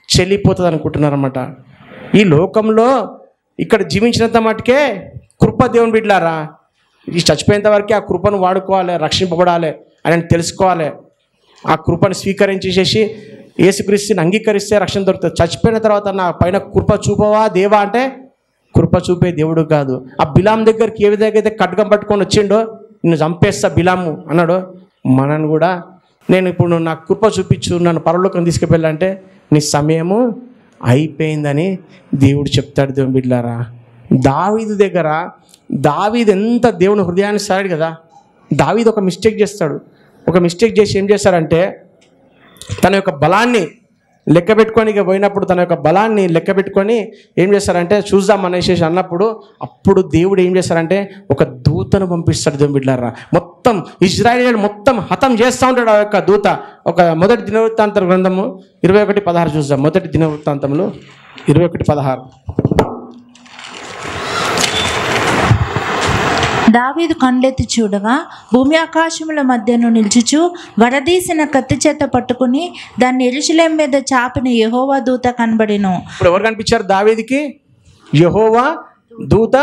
చెల్లిపోతుంది అనుకుంటున్నారన్నమాట. ఈ లోకంలో ఇక్కడ జీవించినంత మటుకే కృప దేవుని బిడ్డలారా. ఈ చచ్చిపోయేంత వరకే ఆ కృపను వాడుకోవాలి, రక్షింపబడాలి అని తెలుసుకోవాలి. ఆ కృపను స్వీకరించేసేసి యేసుక్రీస్తుని అంగీకరిస్తే రక్షణ దొరుకుతుంది. చచ్చిపోయిన తర్వాత నా పైన కృప చూపవా దేవా అంటే కృప చూపే దేవుడు కాదు. ఆ బిలాం దగ్గరికి ఏ విధంగా అయితే ఖడ్గం పట్టుకొని వచ్చిండో, నిన్ను చంపేస్తా బిలాము అన్నాడు, మనని కూడా నేను ఇప్పుడు నా కృప చూపించు, నన్ను పరలోకం తీసుకువెళ్ళంటే నీ సమయము అయిపోయిందని దేవుడు చెప్తాడు దేవుని బిడ్డలారా. దావీదు దగ్గర దావీదు ఎంత దేవుని హృదయాన్ని సారాడు కదా. దావీదు ఒక మిస్టేక్ చేస్తాడు. ఒక మిస్టేక్ చేసి ఏం చేస్తారంటే తన యొక్క బలాన్ని లెక్క పెట్టుకొని ఇక పోయినప్పుడు తన యొక్క బలాన్ని లెక్క పెట్టుకొని ఏం చేస్తారంటే చూద్దాం అనేసి అన్నప్పుడు అప్పుడు దేవుడు ఏం చేస్తారంటే ఒక దూతను పంపిస్తాడు. దేవుని బిడ్డలారా, మొత్తం ఇజ్రాయేలు మొత్తం హతం చేస్తూ ఉంటాడు ఆ యొక్క దూత. ఒక మొదటి దినవృత్తాంత గ్రంథము 21:16 చూద్దాం. మొదటి దినవృత్తాంతములు 21:16. దావీదు కండ్లెత్తి చూడగా భూమి ఆకాశముల మధ్యను నిల్చుచు వరదీసిన కత్తి చేత పట్టుకుని దాన్ని యెరూషలేము మీద చాపిన యెహోవా దూత కనబడెను. ఇప్పుడు ఎవరు కనిపించారు దావీదుకి? యెహోవా దూత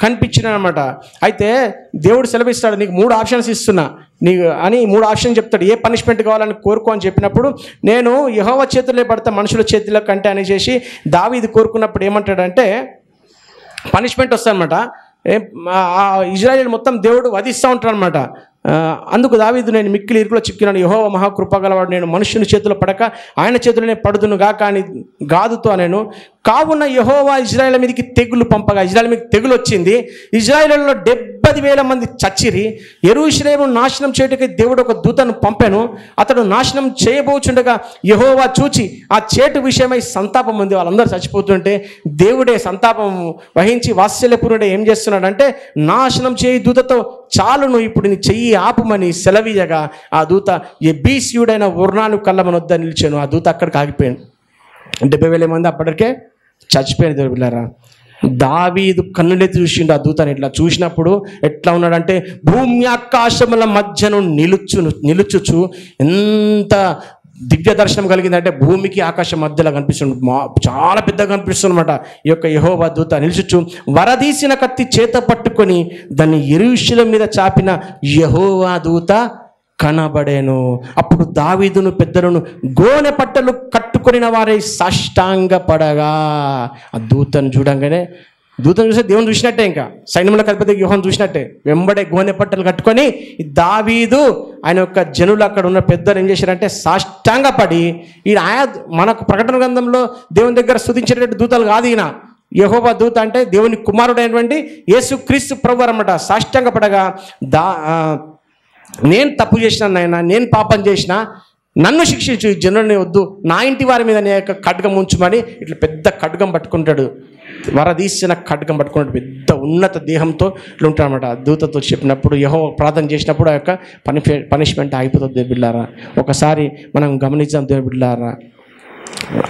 కనిపించిన అనమాట. అయితే దేవుడు సెలవిస్తాడు, నీకు 3 ఆప్షన్స్ ఇస్తున్నా నీకు అని 3 ఆప్షన్ చెప్తాడు. ఏ పనిష్మెంట్ కావాలని కోరుకో అని చెప్పినప్పుడు నేను యెహోవా చేతుల్లో పడతా మనుషుల చేతిలో కంటే అని చేసి దావీదు కోరుకున్నప్పుడు ఏమంటాడంటే పనిష్మెంట్ వస్తాయన్నమాట. ఇజ్రాయేల్ మొత్తం దేవుడు వధిస్తూ ఉంటాడు అనమాట. అందుకు దావీదు, నేను మిక్కిలి ఇరుకులో చిక్కినాను, యెహోవా మహాకృపగలవాడు, నేను మనుష్యుని చేతిలో పడక ఆయన చేతులనే పడుదును గాక అని గాదుతో నేను. కావున యెహోవా ఇజ్రాయేల్ మీదకి తెగులు పంపగా ఇజ్రాయేల్ మీదకి తెగులు వచ్చింది. ఇజ్రాయేల్లో 70,000 మంది చచ్చిరి. యెరూషలేమును నాశనం చేయడానికి దేవుడు ఒక దూతను పంపాను. అతడు నాశనం చేయబోచుండగా యెహోవా చూచి ఆ చేటు విషయమై సంతాపం ఉంది. వాళ్ళందరూ చచ్చిపోతుంటే దేవుడే సంతాపం వహించి వాత్సల్యపూర్ణుడే ఏం చేస్తున్నాడంటే నాశనం చేయి దూతతో చాలును, ఇప్పుడు నీ చెయ్యి ఆపుమని సెలవీయగా ఆ దూత ఎబీసీయుడైన ఒర్నాను కళ్ళమనొద్ద నిలిచాను. ఆ దూత అక్కడికి ఆగిపోయాను. 70,000 మంది అప్పటికే చచ్చిపోయిన దేవుళ్ళారా. దావీదు కన్నులెత్తి చూసిండు ఆ దూతని. ఇట్లా చూసినప్పుడు ఎట్లా ఉన్నాడంటే భూమి ఆకాశముల మధ్యను నిలుచుచు ఎంత దివ్య దర్శనం కలిగిందంటే భూమికి ఆకాశం మధ్యలో కనిపిస్తుంది. చాలా పెద్దగా కనిపిస్తుంది అనమాట. ఈ యొక్క యెహోవా దూత నిలుచుచు వరదీసిన కత్తి చేత పట్టుకొని దాన్ని యెరూషలేము మీద చాపిన యెహోవా దూత కనబడేను. అప్పుడు దావీదును పెద్దలను గోనె పట్టలు కట్టుకొనిన వారై సాష్టాంగపడగా ఆ దూతను చూడంగానే దూతను చూస్తే దేవుని చూసినట్టే, ఇంకా సైన్యంలో అధిపతి యోహాను చూసినట్టే వెంబడే గోనె పట్టలు కట్టుకొని దావీదు ఆయన యొక్క జనులు అక్కడ ఉన్న పెద్దలు ఏం చేశారంటే సాష్టాంగపడి, ఈయన మనకు ప్రకటన గ్రంథంలో దేవుని దగ్గర స్తుతించేటటువంటి దూతలు కాదు ఈయన. యెహోవా దూత అంటే దేవుని కుమారుడైనటువంటి యేసుక్రీస్తు ప్రభువు అన్నమాట. సాష్టాంగపడగా నేను తప్పు చేసిన నాయన, నేను పాపం చేసిన, నన్ను శిక్షించు, ఈ జనులని వద్దు, నా ఇంటి వారి మీద నీ యొక్క ఖడ్గం ఉంచుమని ఇట్లా పెద్ద ఖడ్గం పట్టుకుంటాడు. వరదీసిన ఖడ్గం పట్టుకున్నాడు. పెద్ద ఉన్నత దేహంతో ఇట్లా ఉంటాడు అనమాట. దూతతో చెప్పినప్పుడు యెహోవా ప్రార్థన చేసినప్పుడు ఆ యొక్క పనిష్మెంట్ ఆగిపోతుంది. దేవుని బిడ్డలారా, ఒకసారి మనం గమనించాం దేవుని బిడ్డలారా.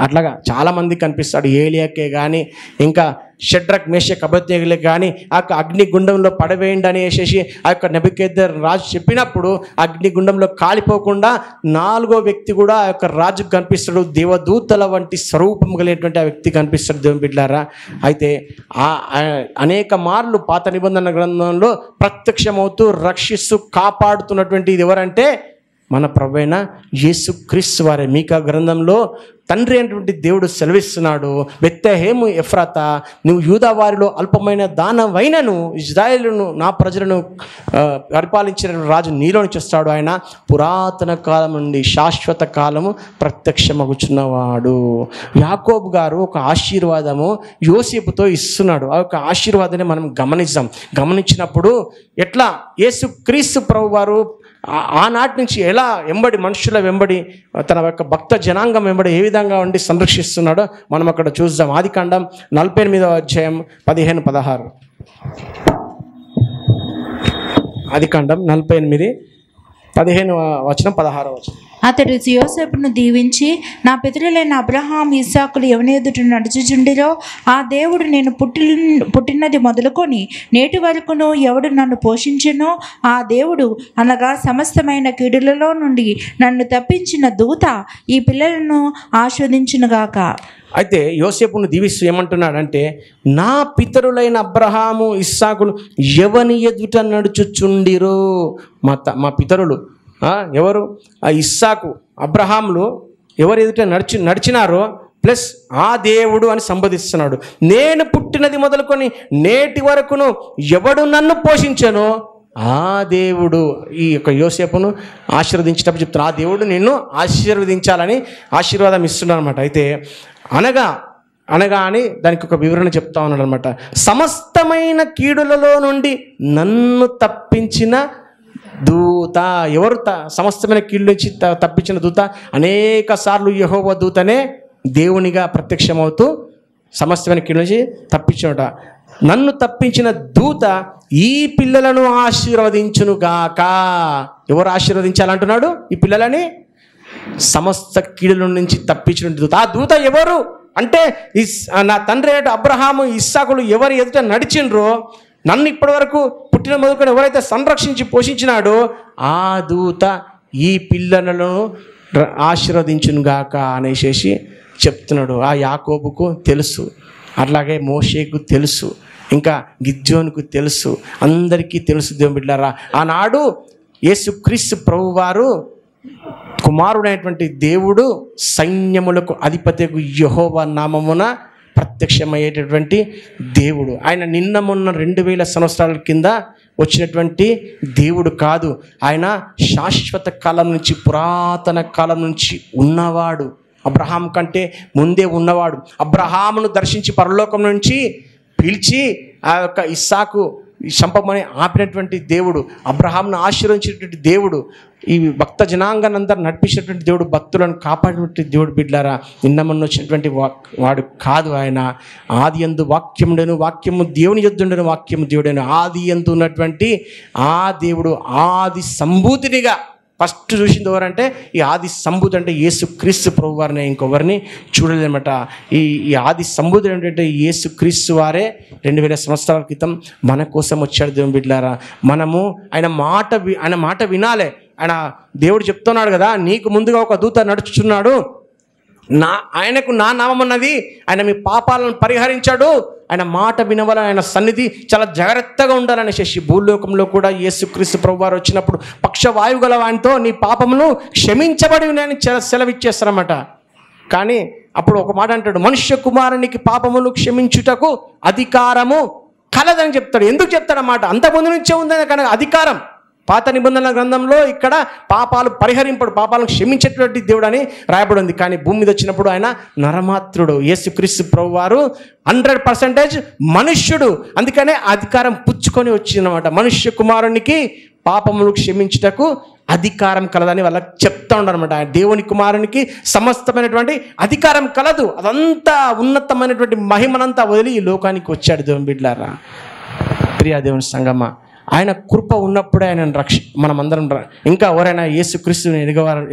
అట్లాగా చాలామంది కనిపిస్తాడు. ఏలియాకే కానీ ఇంకా షడ్రక్ మేషక్ అబేద్నెగోలకు కానీ ఆ యొక్క అగ్నిగుండంలో పడవేయండి అని వేసేసి ఆ యొక్క నెబుకద్నెజర్ రాజు చెప్పినప్పుడు అగ్నిగుండంలో కాలిపోకుండా 4వ వ్యక్తి కూడా ఆ యొక్క రాజుకు కనిపిస్తాడు. దేవదూతల వంటి స్వరూపం కలిగినటువంటి ఆ వ్యక్తి కనిపిస్తాడు. దేవుని బిడ్డలారా, అయితే అనేక మార్లు పాత నిబంధన గ్రంథంలో ప్రత్యక్షమవుతూ రక్షిస్తూ కాపాడుతున్నటువంటి ఇది ఎవరంటే మన ప్రభువైన యేసుక్రీస్తు వారే. మీకా గ్రంథంలో తండ్రి అయినటువంటి దేవుడు సెలవిస్తున్నాడు, బెత్లెహేము ఎఫ్రాతా, నువ్వు యూదా వారిలో అల్పమైన దానవైనను ఇజ్రాయేలును నా ప్రజలను పరిపాలించిన రాజు నీలో నుంచి వస్తాడు. ఆయన పురాతన కాలం నుండి శాశ్వత కాలము ప్రత్యక్షమగుచున్నవాడు. యాకోబు గారు ఒక ఆశీర్వాదము యోసేపుతో ఇస్తున్నాడు. ఆ యొక్క ఆశీర్వాదాన్ని మనం గమనించినప్పుడు ఎట్లా యేసుక్రీస్తు ప్రభు వారు ఆనాటి నుంచి ఎలా వెంబడి మనుషుల వెంబడి తన యొక్క భక్త జనాంగం వెంబడి ఏ విధంగా ఉండి సంరక్షిస్తున్నాడో మనం అక్కడ చూద్దాం. ఆదికాండం 48వ అధ్యాయం 15-16. ఆదికాండం 48 15వ వచనం 16వ వచనం. అతడు యోసేపును దీవించి, నా పితరులైన అబ్రహాం ఇస్సాకులు ఎవని ఎదుట నడుచుచుండిరో ఆ దేవుడు నేను పుట్టినది మొదలుకొని నేటి వరకును ఎవడు నన్ను పోషించెనో ఆ దేవుడు అనగా సమస్తమైన కీడులలో నుండి నన్ను తప్పించిన దూత ఈ పిల్లలను ఆస్వాదించునుగాక. అయితే యోసేపును దీవిస్తూ ఏమంటున్నాడంటే, నా పితరులైన అబ్రహాము ఇస్సాకులు ఎవని ఎదుట నడుచుచుండిరో. మా పితరులు ఎవరు? ఆ ఇస్సాకు అబ్రహాములు ఎవరు ఎదుట నడిచినారో ప్లస్ ఆ దేవుడు అని సంబోధిస్తున్నాడు. నేను పుట్టినది మొదలుకొని నేటి వరకును ఎవడు నన్ను పోషించానో ఆ దేవుడు ఈ యొక్క యోసేపును ఆశీర్వదించేటప్పుడు చెప్తున్నాను. ఆ దేవుడు నిన్ను ఆశీర్వదించాలని ఆశీర్వాదం ఇస్తున్నాడు అనమాట. అయితే అనగా అని దానికి ఒక వివరణ చెప్తా ఉన్నాడు అనమాట. సమస్తమైన కీడులలో నుండి నన్ను తప్పించిన దూత. ఎవరు సమస్తమైన కీడు నుంచి తప్పించిన దూత? అనేక సార్లు యెహోవా దూతనే దేవునిగా ప్రత్యక్షమవుతూ సమస్తమైన కీడు నుంచి తప్పించుట. నన్ను తప్పించిన దూత ఈ పిల్లలను ఆశీర్వదించునుగాక. ఎవరు ఆశీర్వదించాలంటున్నాడు ఈ పిల్లలని? సమస్త కీడుల నుంచి తప్పించిన దూత. ఆ దూత ఎవరు అంటే నా తండ్రి అయిన అబ్రహాము ఇస్సాకులు ఎవరు ఎదుట నడిచిండ్రో, నన్ను ఇప్పటి వరకు పుట్టిన మొదలుకొని ఎవరైతే సంరక్షించి పోషించినాడో ఆ దూత ఈ పిల్లలను ఆశీర్వదించునుగాక అనేసి చెప్తున్నాడు. ఆ యాకోబుకు తెలుసు, అట్లాగే మోషేకు తెలుసు, ఇంకా గిద్యోనుకు తెలుసు, అందరికీ తెలుసు. దేవుని బిడ్డలారా, ఆనాడు యేసుక్రీస్తు ప్రభువారు కుమారుడైనటువంటి దేవుడు సైన్యములకు అధిపతికు యెహోవా నామమున ప్రత్యక్షమయ్యేటటువంటి దేవుడు. ఆయన నిన్న మొన్న 2000 సంవత్సరాల కింద వచ్చినటువంటి దేవుడు కాదు. ఆయన శాశ్వత కాలం నుంచి, పురాతన కాలం నుంచి ఉన్నవాడు. అబ్రహాం కంటే ముందే ఉన్నవాడు. అబ్రహామును దర్శించి పరలోకం నుంచి పిలిచి ఆ యొక్క ఇస్సాకు చంపమని ఆపినటువంటి దేవుడు, అబ్రహాంను ఆశీర్వదించినటువంటి దేవుడు, ఈ భక్త జనాంగాన్ని అందరూ నడిపించినటువంటి దేవుడు, భక్తులను కాపాడినటువంటి దేవుడు. బిడ్లారా, నిన్న మొన్న వచ్చినటువంటి వాడు కాదు. ఆయన ఆది యందు వాక్యముండెను, వాక్యము దేవుని యొద్దుండెను, వాక్యము దేవుడెను. ఆది యందు ఉన్నటువంటి ఆ దేవుడు ఆది సంభూతినిగా ఫస్ట్ చూసింది ఎవరంటే ఈ ఆది సంభూతి అంటే యేసుక్రీస్తు ప్రభు వారిని, ఇంకొవరిని చూడలేదన్నమాట. ఈ ఆది సంభూతి ఏంటంటే యేసుక్రీస్తు వారే 2000 సంవత్సరాల క్రితం మన కోసం వచ్చాడు. దేవుని బిడ్డలారా, మనము ఆయన మాట వినాలి. ఆయన దేవుడు చెప్తున్నాడు కదా, నీకు ముందుగా ఒక దూత నడుచుచున్నాడు, ఆయనకు నా నామం ఉన్నది, ఆయన మీ పాపాలను పరిహరించాడు, ఆయన మాట వినవల, ఆయన సన్నిధి చాలా జాగ్రత్తగా ఉండాలనేసి భూలోకంలో కూడా యేసుక్రీస్తు ప్రభువారు వచ్చినప్పుడు పక్షవాయువు గల ఆయనతో నీ పాపములు క్షమించబడి ఉన్నాయని సెలవిచ్చేస్తారన్నమాట. కానీ అప్పుడు ఒక మాట అంటాడు, మనుష్య కుమారునికి పాపములు క్షమించుటకు అధికారము కలదని చెప్తాడు. ఎందుకు చెప్తాడన్నమాట? అంతకుముందు నుంచే ఉందని కానీ అధికారం. పాత నిబంధనల గ్రంథంలో ఇక్కడ పాపాలు పరిహరింపడు, పాపాలను క్షమించేటువంటి దేవుడు అని రాయబడి ఉంది. కానీ భూమి మీద వచ్చినప్పుడు ఆయన నరమాత్రుడు. యేసుక్రీస్తు ప్రభువారు 100% మనుష్యుడు. అందుకనే అధికారం పుచ్చుకొని వచ్చిందన్నమాట. మనుష్య కుమారునికి పాపములు క్షమించుటకు అధికారం కలదని వాళ్ళకి చెప్తా ఉన్నారన్నమాట. దేవుని కుమారునికి సమస్తమైనటువంటి అధికారం కలదు. అదంతా ఉన్నతమైనటువంటి మహిమనంతా వదిలి ఈ లోకానికి వచ్చాడు. దేవుని బిడ్డలారా, ప్రియా దేవుని సంగమా, ఆయన కృప ఉన్నప్పుడే ఆయన మనమందరం ఇంకా ఎవరైనా యేసుక్రీస్తుని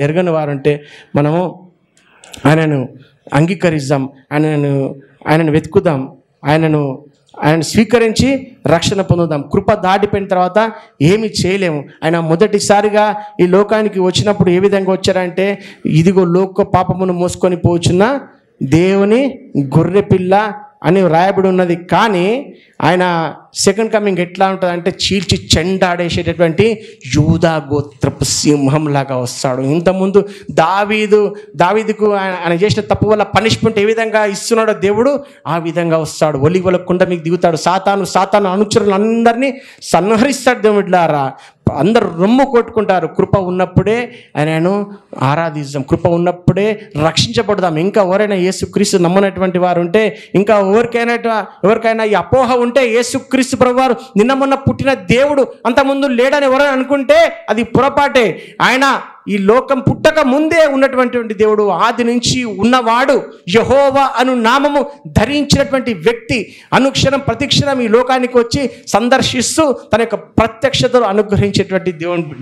ఎరగని వారుంటే మనము ఆయనను అంగీకరిద్దాం, ఆయనను వెతుకుదాం, ఆయనను స్వీకరించి రక్షణ పొందుదాం. కృప దాటిపోయిన తర్వాత ఏమి చేయలేము. ఆయన మొదటిసారిగా ఈ లోకానికి వచ్చినప్పుడు ఏ విధంగా వచ్చారంటే, ఇదిగో లోక పాపమును మోసుకొని పోచున్న దేవుని గొర్రెపిల్ల అని రాయబడి ఉన్నది. కానీ ఆయన సెకండ్ కమింగ్ ఎట్లా ఉంటుంది అంటే చీల్చి చెండాడేసేటటువంటి యూదా గోత్రపు సింహంలాగా వస్తాడు. ఇంతకుముందు దావీదుకు ఆయన చేసిన తప్పు వల్ల పనిష్మెంట్ ఏ విధంగా ఇస్తున్నాడో దేవుడు ఆ విధంగా వస్తాడు. ఒలివల కుండ మీకు దిగుతాడు. సాతాను అనుచరులు అందరినీ సంహరిస్తాడు. దేవుడిలారా, అందరు రొమ్ము కొట్టుకుంటారు. కృప ఉన్నప్పుడే ఆయనను ఆరాధిస్తాం, కృప ఉన్నప్పుడే రక్షించబడదాం. ఇంకా ఎవరైనా యేసుక్రీస్తు నమ్మనటువంటి వారు ఉంటే, ఇంకా ఎవరికైనా ఈ అపోహ ఉంటే, యేసుక్రీస్తు ప్రభువారు నిన్న మొన్న పుట్టిన దేవుడు అంతకుముందు లేడని ఎవరైనా అనుకుంటే అది పొరపాటే. ఆయన ఈ లోకం పుట్టక ముందే ఉన్నటువంటి దేవుడు, ఆది నుంచి ఉన్నవాడు, యెహోవా అను నామము ధరించినటువంటి వ్యక్తి, అనుక్షణం ప్రతిక్షణం ఈ లోకానికి వచ్చి సందర్శిస్తూ తన యొక్క ప్రత్యక్షతను అనుగ్రహించేటువంటి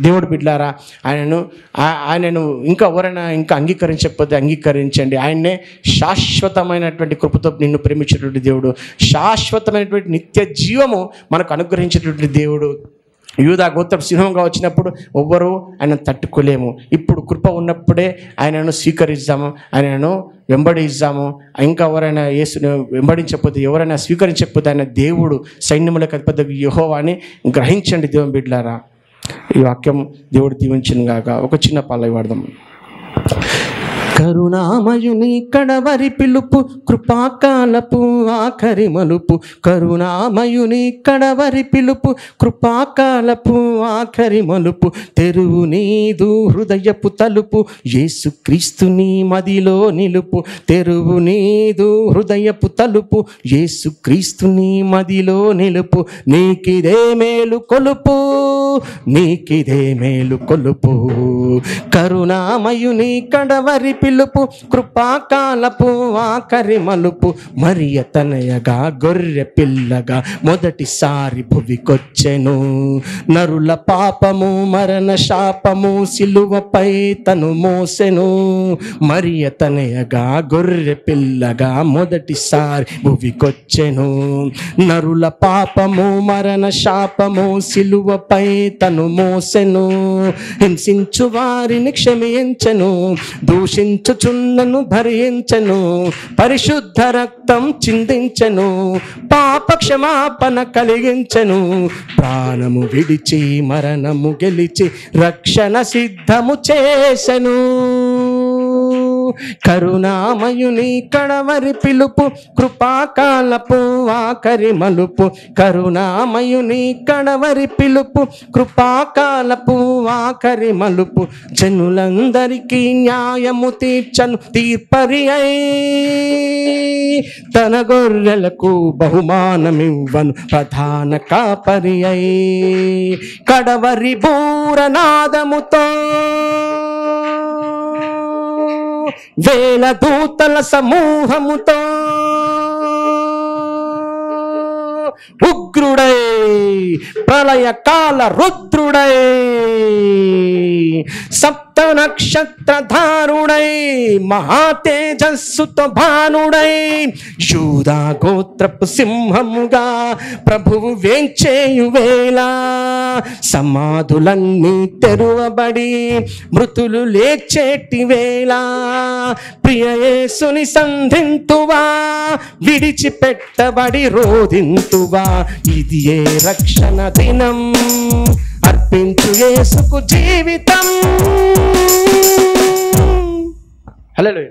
దేవుడు బిడ్డలారా, ఆయనను ఇంకా ఎవరైనా ఇంకా అంగీకరించకపోతే అంగీకరించండి. ఆయన్నే శాశ్వతమైనటువంటి కృపతో నిన్ను ప్రేమించేటువంటి దేవుడు, శాశ్వతమైనటువంటి నిత్య జీవము మనకు అనుగ్రహించేటువంటి దేవుడు. యూదా గోత్రపు సింహంగా వచ్చినప్పుడు ఎవ్వరూ ఆయన తట్టుకోలేము. ఇప్పుడు కృప ఉన్నప్పుడే ఆయనను స్వీకరిస్తాము, ఆయనను వెంబడిస్తాము. ఇంకా ఎవరైనా యేసుని వెంబడించకపోతే, ఎవరైనా స్వీకరించకపోతే ఆయన దేవుడు, సైన్యములకు అధిపతి యెహోవా అని గ్రహించండి. దేవుని బిడ్డలారా, ఈ వాక్యం దేవుడు దీవించును గాక. ఒక చిన్న పాల వాడదాం. కరుణామయుని కడవరి పిలుపు, కృపాకాలపు ఆఖరి మలుపు. కరుణామయుని కడవరి పిలుపు, కృపాకాలపు ఆఖరి మలుపు. తెరువు నీదు హృదయపు తలుపు, యేసుక్రీస్తుని మదిలో నిలుపు. తెరువు నీదు హృదయపు తలుపు, యేసుక్రీస్తుని మదిలో నిలుపు. నీకిదే మేలు కొలుపు, నీకిదే మేలు కొలుపు. కరుణామయుని కడవరి పిలుపు, కృపాకాలపు ఆఖరి మలుపు. మరియ తనయగా గొర్రె పిల్లగా మొదటిసారి భువికొచ్చెను. నరుల పాపము మరణ శాపము సిలువపై తను మోసెను. మరియ తనయగా గొర్రె పిల్లగా మొదటిసారి భువికొచ్చెను. నరుల పాపము మరణ శాపము సిలువపై తను మోసెను. హింసించు వారిని క్షమించెను, దూషించుచున్నను భరించెను. పరిశుద్ధ రక్తం చిందించెను, పాప క్షమాపణ కలిగించెను. ప్రాణము విడిచి మరణము గెలిచి రక్షణ సిద్ధము చేసెను. కరుణామయుని కడవరి పిలుపు, కృపాకాలపు ఆఖరి మలుపు. కరుణామయుని కడవరి పిలుపు, కృపాకాలపు ఆఖరి మలుపు. జనులందరికీ న్యాయము తీర్చను తీర్పరి అయి, తన గొర్రెలకు బహుమానమివ్వను ప్రధాన కాపరి అయి. కడవరి బూరనాదముతో వేల దూతల సమూహముతో ఉగ్రుడై ప్రళయకాల రుద్రుడై సప్త నక్షత్రధారుడై మహాతేజస్సుతో భానుడై యూదా గోత్రపు సింహముగా ప్రభువు వేంచేయు వేళ సమాధులన్నీ తెరువబడి మృతులు లేచేటి వేళ ప్రియ యేసుని సంధింతువా, విడిచిపెట్టబడి రోదింతువా. ఇది ఏ రక్షణ దినం, అర్పించు యేసుకు జీవితం. హల్లెలూయా.